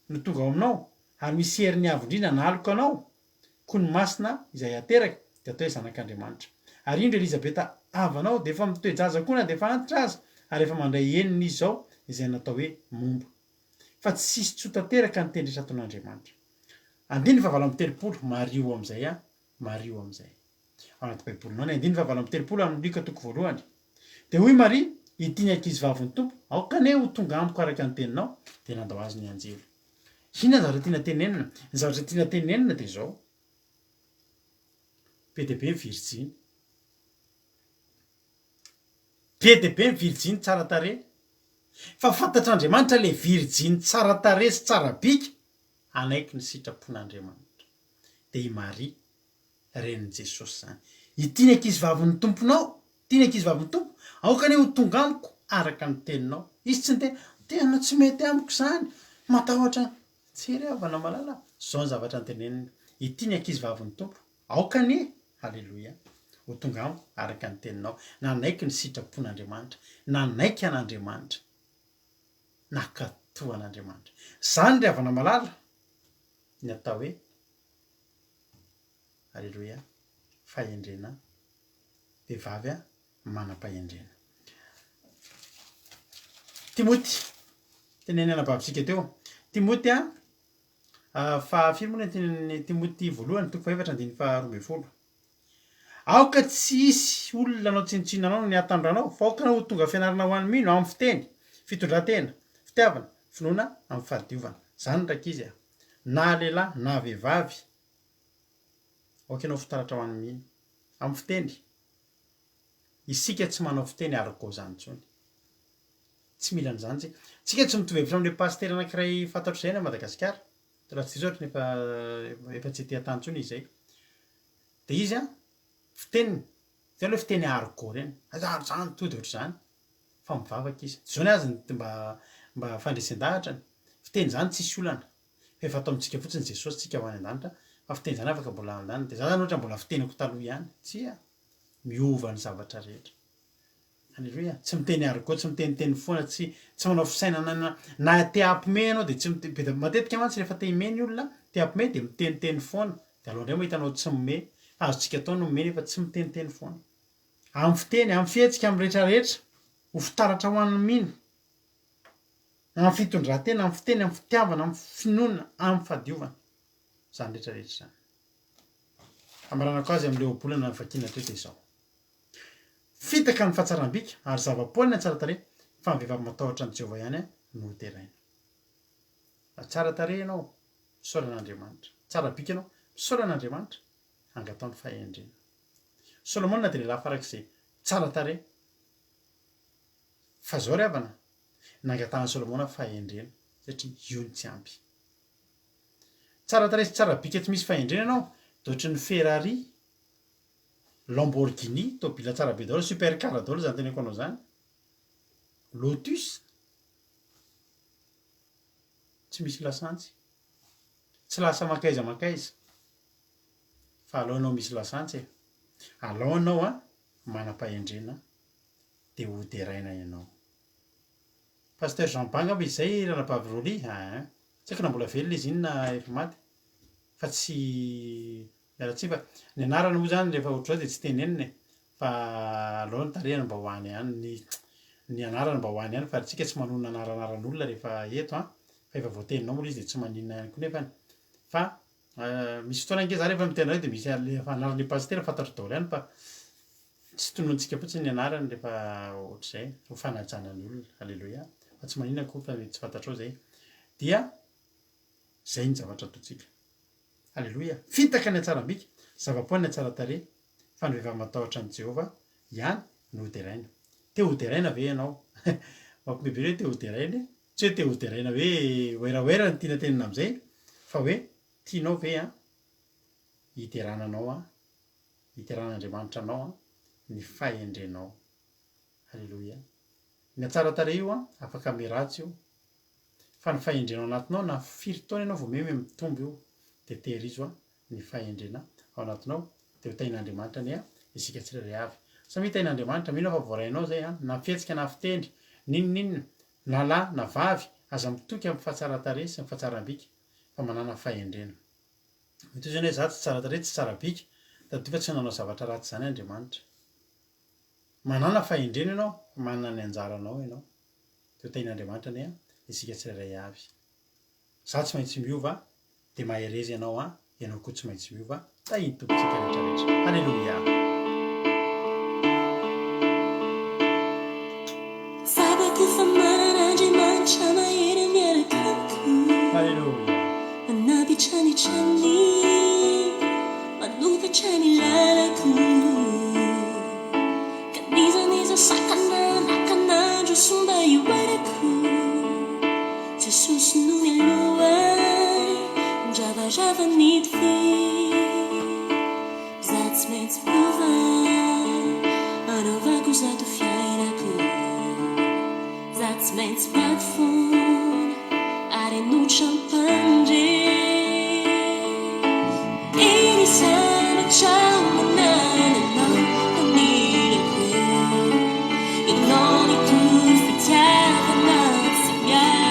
no tonga ao aminao ary misy herin'ny avo indrindra naloka anao koa ny masina izay ateraka de atao hoe zanak'Andriamanitra ary indro Elizabeta avanao de efa mitoejaza koa na de efa antitra azy ary efa mandray eniny izy zao izay natao hoe momba fa tsy sisy tsotateraka ny tendresa ataon'Andriamanitra andiny fa 7 Mario am'izay Mario am'izay ao anaty baibolinao ny andiny fa 7 amin'ny Luka toko voalohany de hoy Maria ity ny ankizy vaviny tompo aokane ho tonga amiko araka ny teninao de nandao azy ny anjely inona zavatra tiana tenenina ny zavatra tiana tenenina de zao be de be ny Virjinia be de be ny Virjinia tsara tare fa fantatr'Andriamanitra le Virjinia tsara tare sy tsara bika anaiky ny sitrapon'Andriamanitra de i Maria renin'i Jesosy zany ity ny ankizy vavin'ny tomponao ity ny ankizy vavin'ny tompo aokane ho tonga amiko araka ny teninao izy tsy nte tena tsy mety amiko zany matahotra tsery havana malala zao ny zavatra nytenenina ity ny ankizy vavin'ny tompo aokane halleloia ho tonga amiko araka ny teninao nanaiky ny sitrapon'Andriamanitra nanaiky an'Andriamanitra nakatoan'andriamanitra zany ry havana malala ny atao hoe alleloia fahendrena vehivavy a manam-pahendrena. Timoty tenenena babitsika teo Timoty fa firy moa ny Timoty voalohany toko faefatra andiny faharoa ambin'ny folo. Aoka tsy hisy olona anao tsinitsina anao ny atandranao fa aoka ho tonga fianarana ho an'ny mino amin'ny fiteny fitondran-tena fitiavana finoana amin'ny fahadiovana zany ndraiky izy na lehilahy na vehivavy aoka ianao fitaratra ho an'ny mino amin'ny fiteny. Isika tsy manao fiteny arako zany intsony tsy mila an'izany tsika tsy mitovy hevitra amin'le pastera anankiray fantatro izay na Madagasikara raha tsy izy ohatra nefa efa tsy tia tany intsony izay de izy fiteniny zany hoe fiteny ariko reny zany tody ohatr'izany fa mivavaka izy zany azy mba fandresen-dahatrany fiteny zany tsisy olana fa efa atao amintsika fotsiny Jesosy tsika ho any an-danitra fa fiteny zany afaka mbola an-danitra de zany ohatra mbola fiteniko taloha ihany tsia miova ny zavatra rehetra. Alleloia tsy miteny ariko tsy miteniteny foana tsy manao fisainana na te ampime anao de tsy matetika mantsy rehefa te hime ny olona te ampime de miteniteny foana de aloha indray mo hitanao tsy mime azotsika atao no mime nefa tsy miteniteny foana amin'ny fiteny amin'ny fihetsika amin'ny rehetrarehetra ho fitaratra ho an'ny mino amin'ny fitondran-tena amin'ny fiteny amin'ny fitiavana amin'ny finoana amin'ny fahadiovana zany rehetrarehetra zany. Amaranako azy amin'le ohabolana ny vakina toetra izao fitaka ny fahatsaram-bika ary zava-poana tsara tarehy fa ny vehivavy matahotra ny Jehovah ihany no teraina. Tsara tarehy ianao misaoran'Andriamanitra tsara bika ianao misaoran'Andriamanitra angatao ny fahendrena. Solomona de lehilahy farak'izay tsara tarehy fa zao ry havana nangatahany Solomona fahendrena satria io ny tsy ampy. Tsara tarehy sy tsara bika tsy misy fahendrena ianao de ohatry ny Ferrari Lamborghini tôbila tsara be daholo supercar daholo zany teneko anao zany Lotus tsy misy lasantsy tsy lasa makaiza fa alao anao misy lasantsy alao anao manam-pahendrena de ho teraina ianao. Pasteur Jean Banga be izay ranabavy Roly tsy haiko na mbola velona izy iny na efa maty fa tsy mialatsiny fa ny anarany moa zany rehefa ohatr'izao de tsy tenenina fa alao ny tarehana mba ho any ihany ny anarany mba ho any ihany fa tsika tsy manonona anaran'olona rehefa eto fa efa voateninao moa izy de tsy maninona ihany koa nefany fa misy fotoana ange za rehefa miteny anao de misy efa anaran'le pastera fantatro daholo ihany fa tsy tononontsika fotsiny ny anarany rehefa ohatr'izay ho fanajana ny olona. Alleloia fa tsy maninona koa fa tsy fantatrao zay dia zay ny zavatra ataontsika. Alleloia fitaka ny hatsaram-bika zava-poana ny tsara tarehy fa ny vehivavy matahotra ny Jehovah ihany no teraina. Te ho teraina ve ianao mampimebe hoe te ho teraina tsy hoe te ho teraina hoe oeraoera ny tiana tenina am'izay fa hoe tianao ve hiterananao hiteran'Andriamanitra anao ny fahendrenao. Alleloia ny tsara tarehy io afaka miratsy io fa ny fahendrenao anatinao na firy taona ianao vao meme mitombo io de tehirizo ny fahendrena ao anatinao de ho tain'Andriamanitra ny isika tsirairay avy sa mitain'Andriamanitra mino fa voarainao zay na fihetsika na fitendry ninonninona na lahy na vavy aza mitoky amin'ny fahatsara tarehy sy ny fahatsaram-bika fa manana fahendrena. Mety zany hoe za tsy tsara tarehy tsy tsara bika tadia fa tsy nanao zavatra ratsy zany Andriamanitra. Manana fahendrena ianao manana ny anjaranao ianao de ho tain'Andriamanitra ny isika tsirairay avy. Za tsy maintsy miova de maherezy ianao ianao koa tsy maintsy miova tahiny tompontsika rehetrarehetra. Alleloia. Fabako fa manan'Andriamanitra mahery miaraka amiko. Alleluia. Manapitranitrany manokatra ny lalako kanizaniza sakana nakanandro somba ioarako Jesosy no mialohay ndravarava nidify za tsy maintsy miova anaovako zato fiainako za tsy maintsy miady fona ary anotra mpandre iny sanatra manananao manirako ianao ny tory fitiavana tsy miady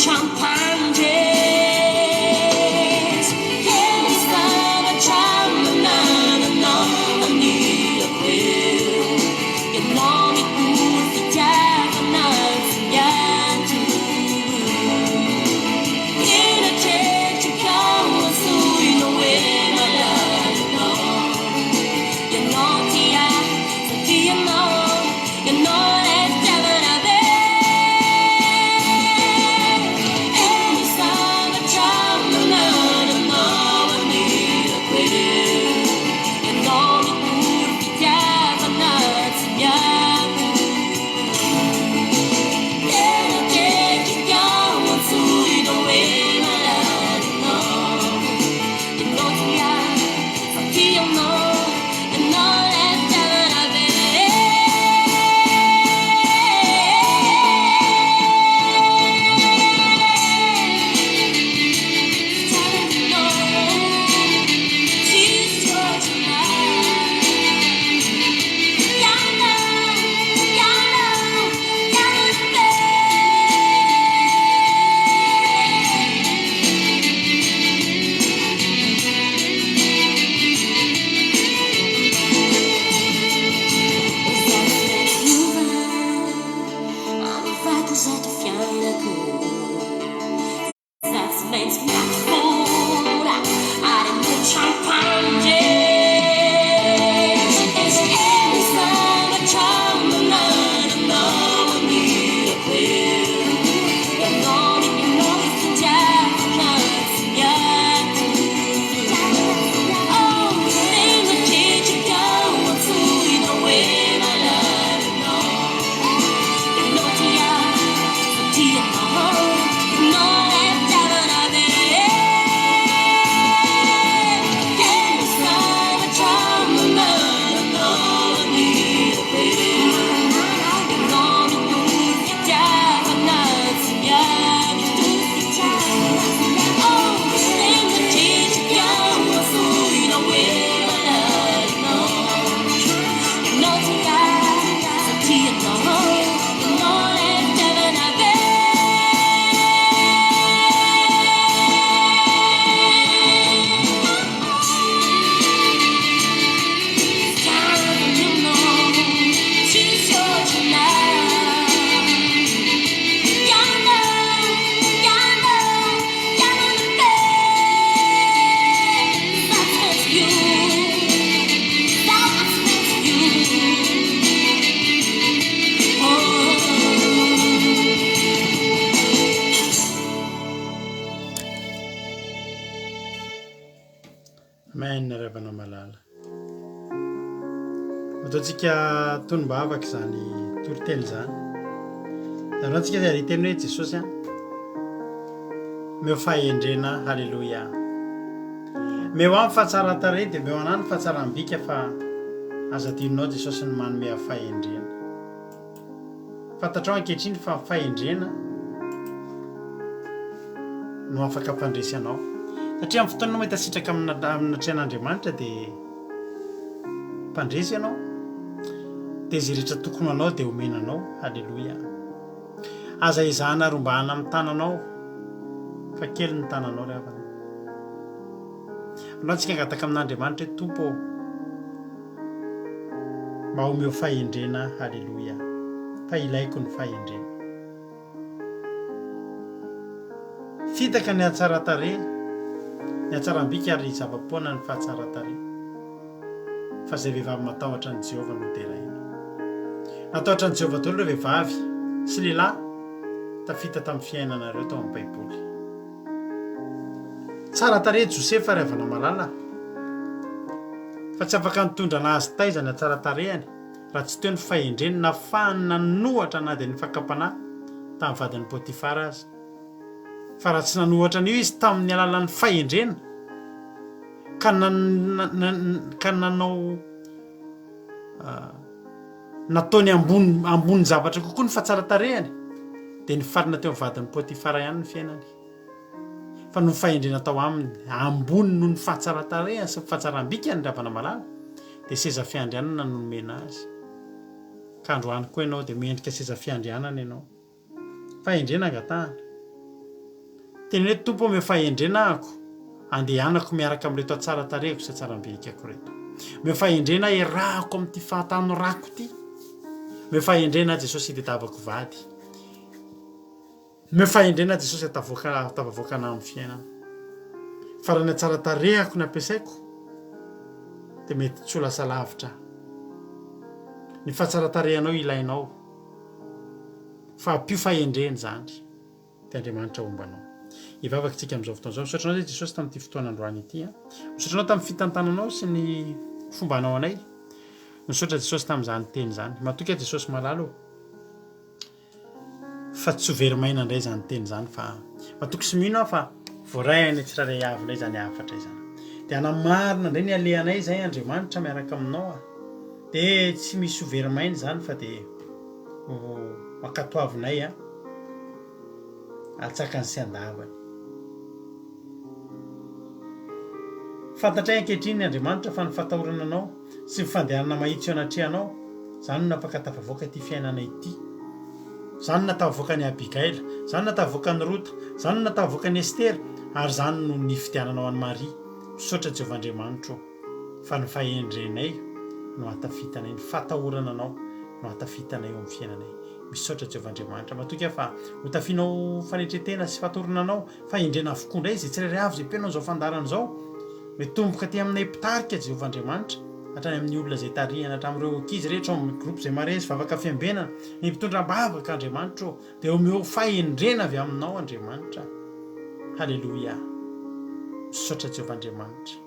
changes. Every summer child, na na na, manila will. Yan lang ikut itiawanan yan tu. Inacheche kau asui no we malalo. Yan lang tia, sa tia no, yan no let javan ave. Every summer child, na na na, manila will. Yan lang ikut itiawanan yan tu. Inacheche kau asui no we malalo. Yan no tia, sa tia no, yan no let javan ave. That's makes me fool. I didn't get champagne. Every summer child, na na na, need a pill. You know it's the death of us, yeah. Oh, things that teach you go to you know when I love you know. You know tia no, no let javan ave. Every summer child, na na na, need a pill. You know it's the death of us, yeah. Oh, things that teach you go to you know when I love you know. You know tia no, no let javan ave. Maina ravana malala. Ataontsika tony mba afaka izany toriteny zany. Zareo antsika zay teny hoe Jesosy meo fahendrena, halleloia. Meo amin'ny fahatsara-tarehy dia meo anany fahatsaram-bika fa aza adinonao Jesosy ny manome fahendrena. Fantatrao ankehitriny fa fahendrena no afaka ampandresy anao. Satria amin'ny fotoana mahita sitraka amina trehan'Andriamanitra dia mpandresy ianao dia izay rehetra tokony anao dia omenanao, halleloia. Aza izahana rombahana amin'ny tananao fa kely ny tananao ry havana. Anao tsika angataka amin'Andriamanitra hoe tompo mba omeo fahendrena, halleloia. Fa ilaiko ny fahendrena. Fitaka ny hatsara-tarehy, ny hatsaram-bika ary zava-poana ny fahatsara-tarehy. Fa izay vehivavy matahotra ny Jehovah no teraina. Natahotra ny Jehovah daholo ireo vehivavy sy lehilahy tafita tamin'ny fiainanareo tao amin'ny Baiboly. Tsara tarehy Josefa ry havana malala, fa tsy afaka nitondra anazy taizany tsara tarehany raha tsy teo ny fahendreny nafahany nanohatra na dia ny fakapanahy tamin'ny vadiny Pôtifara azy. Fa raha tsy nanohatra an'io izy tamin'ny alalan'ny fahendrena ka nanao nataony ambony zavatra kokoa ny fahatsara-tarehany dia nifarina teo amin'ny vadiny Pôtifara ihany ny fiainany. Fa no fahendrena tao aminy ambony noho ny fahatsara-tarehany sy fahatsaram-bikany ry havana malala dia seza fiandrianana no nomena azy. Ka androany koa ianao dia mendrika seza fiandrianana ianao. Fahendrena angatahana. teny hoe tompo me fahendrenako andehanako miaraka amin'reto atsara tarehako sy atsarambekako reto me fahendrena irahako amin'ity fahatano rako ity me fahendrena Jesosy tetavako vady me fahendrena Jesosy tavavoakana amin'ny fiainana farany atsara tarehako ny ampiasaiko dia mety tsy ho lasa lavitra ny fahatsaratarehanao ilainao fa ampio fahendreny zany dia Andriamanitra ombanao ivavaka tsika amin'izao fotoana izao misaotranao zay Jesosy tamin'ity fotoana androany ity misaotranao tamin'ny fitantananao sy ny fombanao anay misaotra Jesosy tamin'izany teny zany matoka Jesosy malalo fa tsy ho verimaina indray zany teny zany fa matoky sy mino aho fa voaray ny tsiraray avinay zany afatra izany dia anamarina indray ny alehanay zay Andriamanitra miaraka aminao dia tsy misy ho verimaina zany fa dia makatoavinay atsakany sy andavany fantatray ankehitriny ny Andriamanitra fa ny fatahorana anao sy ny fandehanana mahitsy eo anatrehanao zany napakatafavoaka ity fiainana ity zany natavavoaka ny Abigaila zany natavavoaka ny Rota zany natavavoaka ny Estera ary zany no nifidiananao any Maria misaotra Jehovah'Andriamanitra fa ny fahendrenay no hatafitanay ny fatahorana anao no hatafitanay eo amin'ny fiainanay misaotra Jehovah'Andriamanitra matoka fa ho tafianao fanetretena sy fatahorana anao fahendrena avokoa indray izay tsirairay avy izay mpenao izao fandarana izao mitomboka aty aminay mpitarika Jehovah'Andriamanitra hatrany amin'ny olona izay tarihana hatramin'ireo ankizy rehetra ao amin'ny groupe izay maresy vavaka fiambenana ny mpitondram-bavaka Andriamanitra dia omeo fahendrena avy aminao Andriamanitra halleloia misaotra Jehovah'Andriamanitra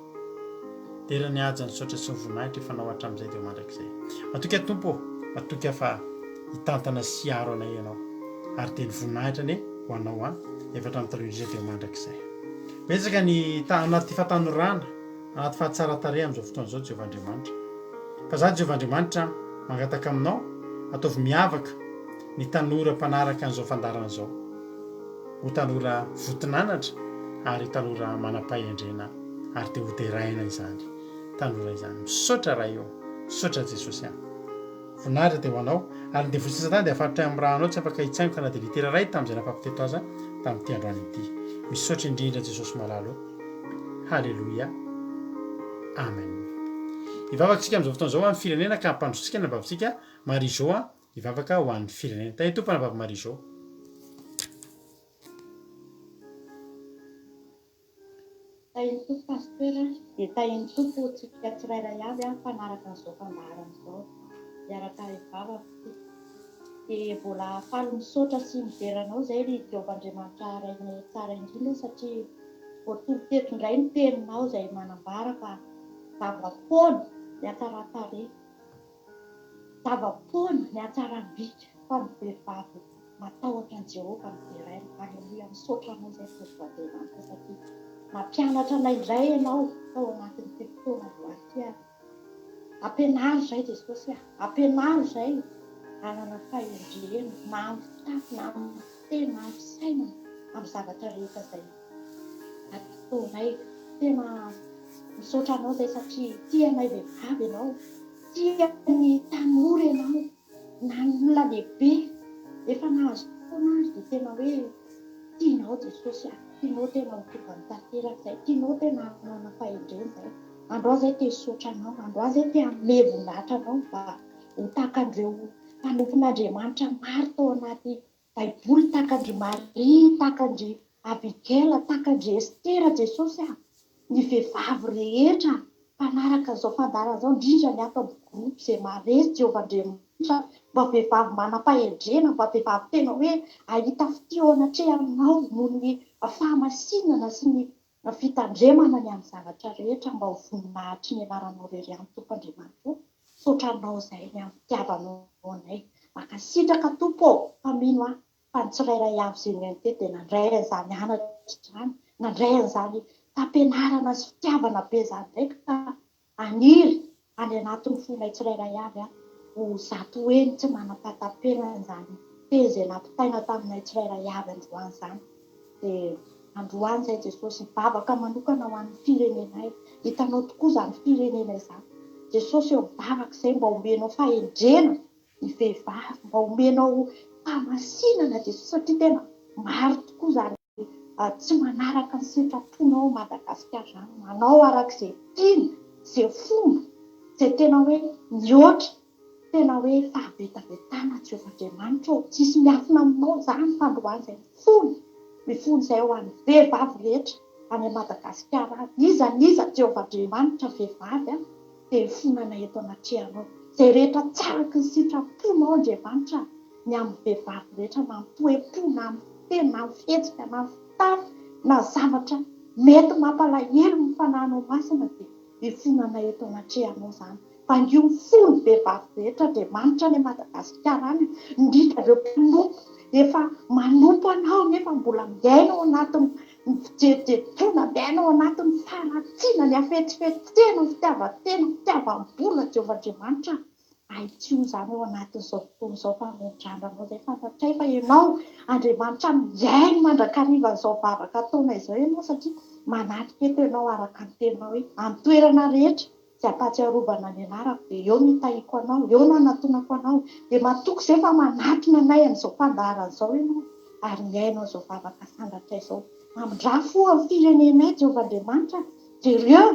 tera ny aja ny saotra sy ny voninahitra efa nao hatramin'izay dia mandrakizay matoka tompo matoka fa hitantana sy aro anay ianao ary dia ny voninahitra ane ho anao efa hatramin'ny taloha dia mandrakizay betsaka ny anaty fahatanorana anaty fahatsaratarehy amin'izao fotoana izao Jehovah'Andriamanitra fa za Jehovah'Andriamanitra mangataka aminao ataovy miavaka ny tanora mpanaraka an'izao fandarana izao ho tanora votinanatra ary tanora manam-pahendrena ary dia ho deraina izany tanora izany misaotra raha eo misaotra Jesosy voninahitra dia ho anao ary dia vosisatany dia afaritra amin'ny rahanao tsy afaka hitsaingoka na dia litera ray tamin'izay nampampiteto aza tamin'ity androany ity misaotra indrindra Jesosy malalo halleloia amen ivavaka tsika amin'izao fotoana izao amin'ny firenena ka hampandrotsika ny bavintsika Marie-Jo ivavaka ho an'ny firenena tany tompana vavy Marie-Jo tahin'ny tompo pasteur dia tahin'ny tompo tsika tsirairay avy fanaraka an'izao fandarana izao miaraka ivavaka dia mbola faly misaotra sy miveranao izay ry Jehovah'Andriamanitra rainy tsara indrindra satria voatombo teto indray ny teninao izay manambara fa zava-poana ny atsaratarehy zava-poana ny atsarambika fa ny vehivavy matahotra ny Jehova miveraina halleloia misaotra anao izay Jehovah'Andriamanitra satria mampianatra anay indray ianao tao anatin'ity fotoana voaty ampianaro izay Jesosy ampianaro izay anana fahendrena na amin'ny fitafy na amin'ny tena na amin'ny fisainana amin'ny zavatra rehetra izay ataonay tena misaotra anao izay satria tianay vehivavy ianao tia ny tanora ianao na ny olona lehibe efa nahazo fotoana azy dia tena hoe tianao Jesosy tianao tena mitovy ny tanteraka izay tianao tena manana fahendrena izay androa izay te hisaotra anao androa izay te hamevonahitra anao mba ho tahaka an'ireo mpanompon'Andriamanitra maro tao anaty baiboly tahaka andry Maria tahaka andry Abigaila tahaka andry Estera Jesosy ny vehivavy rehetra mpanaraka izao fandarana izao indrindra ny ato amin'ny groupe izay maresy Jehovah'Andriamanitra mba vehivavy manam-pahendrena mba vehivavy tena hoe ahita fiteo anatrehanao noho ny fahamasinana sy ny fitandremana ny amin'ny zavatra rehetra mba ho voninahitry ny anaranao rery amin'ny tompo Andriamanitra saotranao izay ny amin'ny fitiavanao anay makasitraka tompo fa mino fa ny tsirairay avy izay ny tety dia nandray an'izany anatra izany nandray an'izany fampianarana sy fitiavana be izany ndraiky ka aniry any anatin'ny fonay tsirairay avy ho zato hoe tsy manam-pahatam-penana izany tezay nampitaina taminay tsirairay avy androany izany dia androany izay Jesosy bavaka manokana ho an'ny firenenay hitanao tokoa izany firenena izany Jesosy eo bavaka izay mba omenao fahendrena ny vehivavy mba omenao fahamasinana Jesosy satria tena maro tokoa izany tsy manaraka ny sitraponao Madagasikara zany, manao arak'izay tiana, izay fomba, izay tena hoe mihoatra, tena hoe fahavetavetana Jehovahandriamanitra ao, tsisy miafina aminao zany fandroany izay mifony izay ho an'ny vehivavy rehetra any Madagasikara. Iza Jehovahandriamanitra vehivavy dia hifonana eto anatrehanao. Izay rehetra tsaraky ny sitraponao Andriamanitra ny amin'ny vehivavy rehetra, na amin'ny toe-po, na amin'ny fiteny, na amin'ny fihetsika, na amin'ny fitafy, na zavatra mety mampalahelo ny fananao masina dia hifonana eto anatrehanao zany. Fa io fony vehivavy rehetra Andriamanitra ny Madagasikara any, indrindra ireo mpanompo efa manompo anao nefa mbola miaina ao anatin'ny fijejoana, miaina ao anatin'ny faharatsiana, ny afetsifetsena, ny fitiavan-tena, fitiavam-bola Jehovahandriamanitra. Aitsio zany ao anatin'izao fotoana izao fametrandranao izay fantatray fa ianao Andriamanitra miaino mandrakariva izao vavaka taona izao ianao, satria manatrika eto ianao araka ny tenao hoe amin'ny toerana rehetra izay ampahatsiarovana ny anarako dia eo mitahiko anao, eo no anatonako anao, dia matoky izay fa manatona anay amin'izao fandaharana izao ianao ary miaino izao vavaka sandatra izao. Mamindrafo amin'ny firenenay Jehovahandriamanitra dia ireo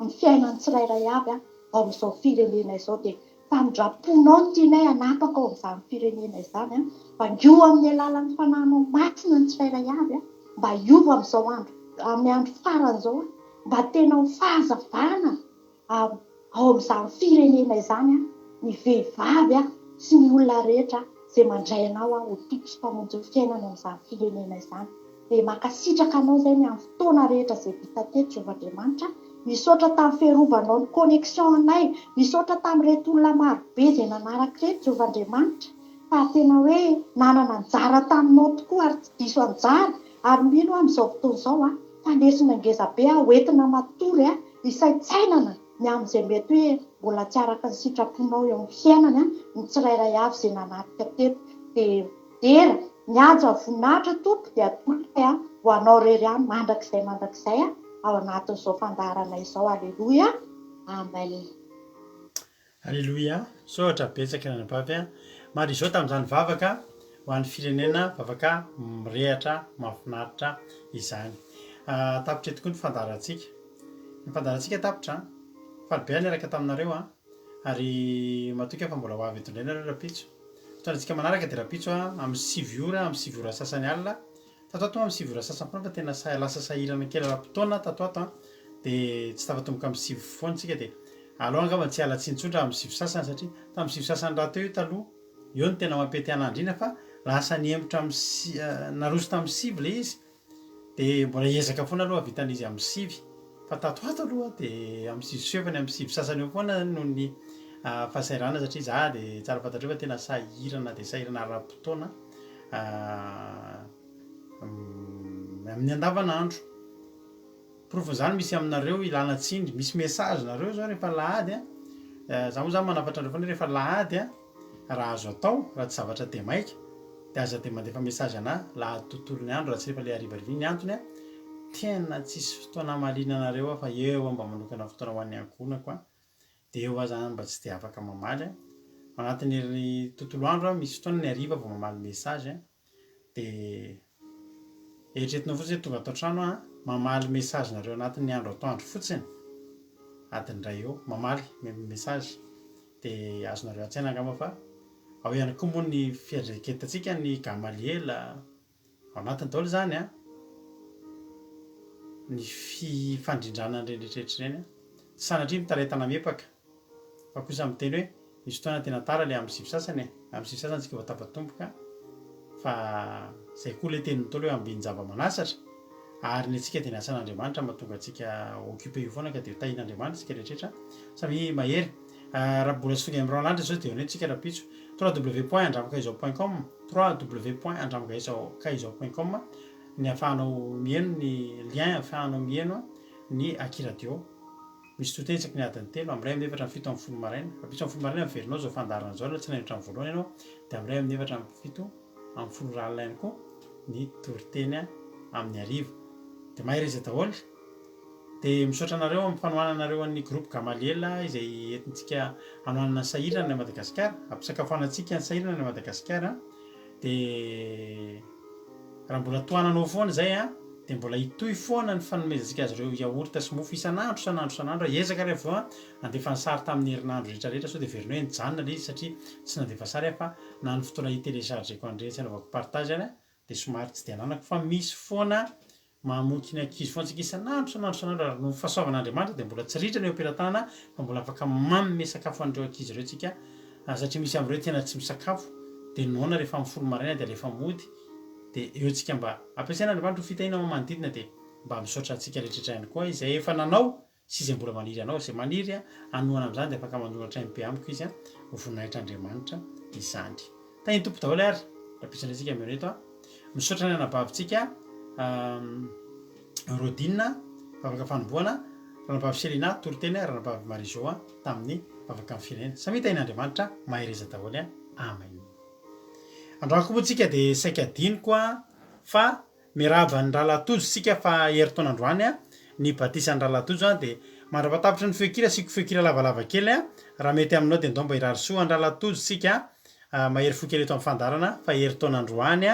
ny fiainan'ny tsirairay avy ao amin'izao firenena izao dia famindraponao no tianay hanapaka ao amin'izany firenena izany mba hiova amin'ny alalan'ny fananao masina ny tsirairay avy mba hiova amin'izao andro, amin'ny andro farany izao mba tena ho fahazavana ao amin'izany firenena izany ny vehivavy sy ny olona rehetra izay mandray anao ho tompo sy mpamonjy ny fiainana amin'izany firenena izany. Dia makasitraka anao izay ny amin'ny fotoana rehetra izay vita teto Jehovahandriamanitra. Misaotra tamin'ny fiarovanao ny connexion anay, misaotra tamin'ireto olona marobe izay nanaraka reto Jehovahandriamanitra, fa tena hoe nanana anjara taminao tokoa ary tsy diso anjara, ary mino amin'izao fotoana izao fandesina ngezabe hoentina matory isaitsainana ny amin'izay mety hoe mbola tsy araka ny sitraponao eo amin'ny fiainana ny tsirairay avy izay nanaraka teto. Dia dera mihaja voninahitra tompo dia atolotray ho anao rery ihany mandrakizay ao anatin'izao fandaharana izao. Aleluia, amen. Aleluia, sohatra betsaka ny vavy maro izao tamin'izany vavaka ho an'ny firenena vavaka mirehatra mahafinaritra izany. Tapitra tokoa ny fandaharantsika tapitra falibe niaraka taminareo ary matoka fa mbola ho avy eto indray nareo rapitso. Fotoanantsika manaraka dia rapitso amin'ny 7 ora sasany alina tatoato amin'ny 7 ora sasany foana fa tena lasa sahirana kely ara-potoana tatoato dia tsy tafatomboka amin'ny 7 foana tsika dia aloha angamba tsy alatsintsondra amin'ny 7 sasany satria tamin'ny 7 sasany raha teo io taloha eo no tena mampety anandrina fa lasa niembotra naroso tamin'ny 7 le izy dia mbola hiezaka foana aloha vitan'izy amin'ny 7 fa tatoato aloha dia amin'ny 7 sefany amin'ny 7 sasany eo foana noho ny fahasairana satria za dia tsara fantatreo fa tena sahirana dia sahirana ara-potoana amin'ny andavanandro. Profon'izany misy aminareo ilana tsindry, misy message nareo zao rehefa lahady za moa zany manafatra andreo foana rehefa lahady raha azo atao raha tsy zavatra dia maika dia aza dia mandefa message ana lahady tontolo ny andro raha tsy rehefa le harivariva ny antony tena tsisy fotoana mahaliana anareo fa eo mba manokana fotoana ho an'ny ankonako dia eo zany mba tsy dia afaka mamaly anatin'ny tontolo andro misy fotoana ny hariva vao mamaly message dia eritreretinao fotsiny tonga atao trano mamaly message nareo anatin'ny andro atoandro fotsiny adiny ray eo mamaly message dia azonareo an-tsaina angamba fa ao ihany koa moa ny fiareketantsika ny Gamaliela ao anatiny daholo zany ny fifandrindrana nirenitreritra ireny sanatria mitaretana mepaka fa kosa miteny hoe misy fotoana tena tara le amin'ny 7 sasany amin'ny 7 sasany tsika vao tafatomboka fa zay koa le teniny tolo hoe ambiny zava-manasatra ary ny antsika dia ny asan'Andriamanitra mahatonga antsika occupé io foana ka dia tahin'Andriamanitra tsika rehetrrehetra samy mahery raha mbola sy tonga amin'ny ran'andro zao dia eo tsika rapitso www.andramakaizao.com www.andramakaizao.com ny ahafahanao mieno ny lien ahafahanao mieno ny akiradio misy totentsaka ny adiny 3 amin'ny 1 amin'ny 7 amin'ny 7 amin'ny 10 maraina rapitso amin'ny 10 maraina miverinao zao fandaharana zao tsy nahitrany voalohany ianao dia amin'ny 1 amin'ny 7 amin'ny 7 amin'ny 10 ralina ihany koa ny toriteny amin'ny hariva dia mahery izy daholo dia misaotra anareo amin'ny fanohananareo an'ny groupe Gamaliela izay entintsika hanohanana ny sahirana ny Madagasikara ampisakafoanantsika ny sahirana ny Madagasikara dia raha mbola toananao foana zay a de mbola hitoy foana ny fanomezantsika azy reo yaourt sy mofo isan'andro ezaka rehefa vao andefa ny sary tamin'ny herinandro rehetrarehetra sao de verinao hoe nijanona le izy satria tsy nandefa sary fa na ny fotoana itelechargeko andre tsy anaovako partage any de somary tsy de ananako fa misy foana mamoky ny ankizy foana tsika isan'andro ary no fahasoavan'Andriamanitra de mbola tsy ritra ny operatana fa mbola afaka manome sakafo an'ireo ankizy ireo tsika satria misy am'ireo tena tsy misakafo de noana rehefa amin'ny folo maraina de alefa mody de eo tsika mba ampiasain'Andriamanitra ho fitahina manodidina de mba misaotra antsika rehetrarehetra ihany koa izay efa nanao sy izay mbola maniry anao izay maniry anoana am'izany de afaka manoratra MP amiko izy ho voninahitran'Andriamanitra izany tany tompo daholo ary rapitrana antsika amin'io eto misaotra ny anabavintsika Rodina vavaka fanomboana ranabavy Selina toroteny ranabavy Marizo tamin'ny vavaka amin'ny firenena samy tahin'Andriamanitra mahereza daholo amen. Androako moa tsika de saika adiniko fa miraba ny rahalatojo sika fa herintaonandroany ny batisan'ny rahalatojo de mandrapatapitra ny feokira siko feokira lavalava kely raha mety aminao de ndao mba irary soa ny rahalatojo sika mahery fo kely eto amin'ny fandarana fa herintaonandroany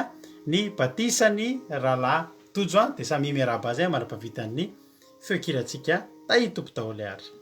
ny batisany rahalatojo de samy miraba azy mandrapavitan'ny feokiratsika tay tompo daholo ary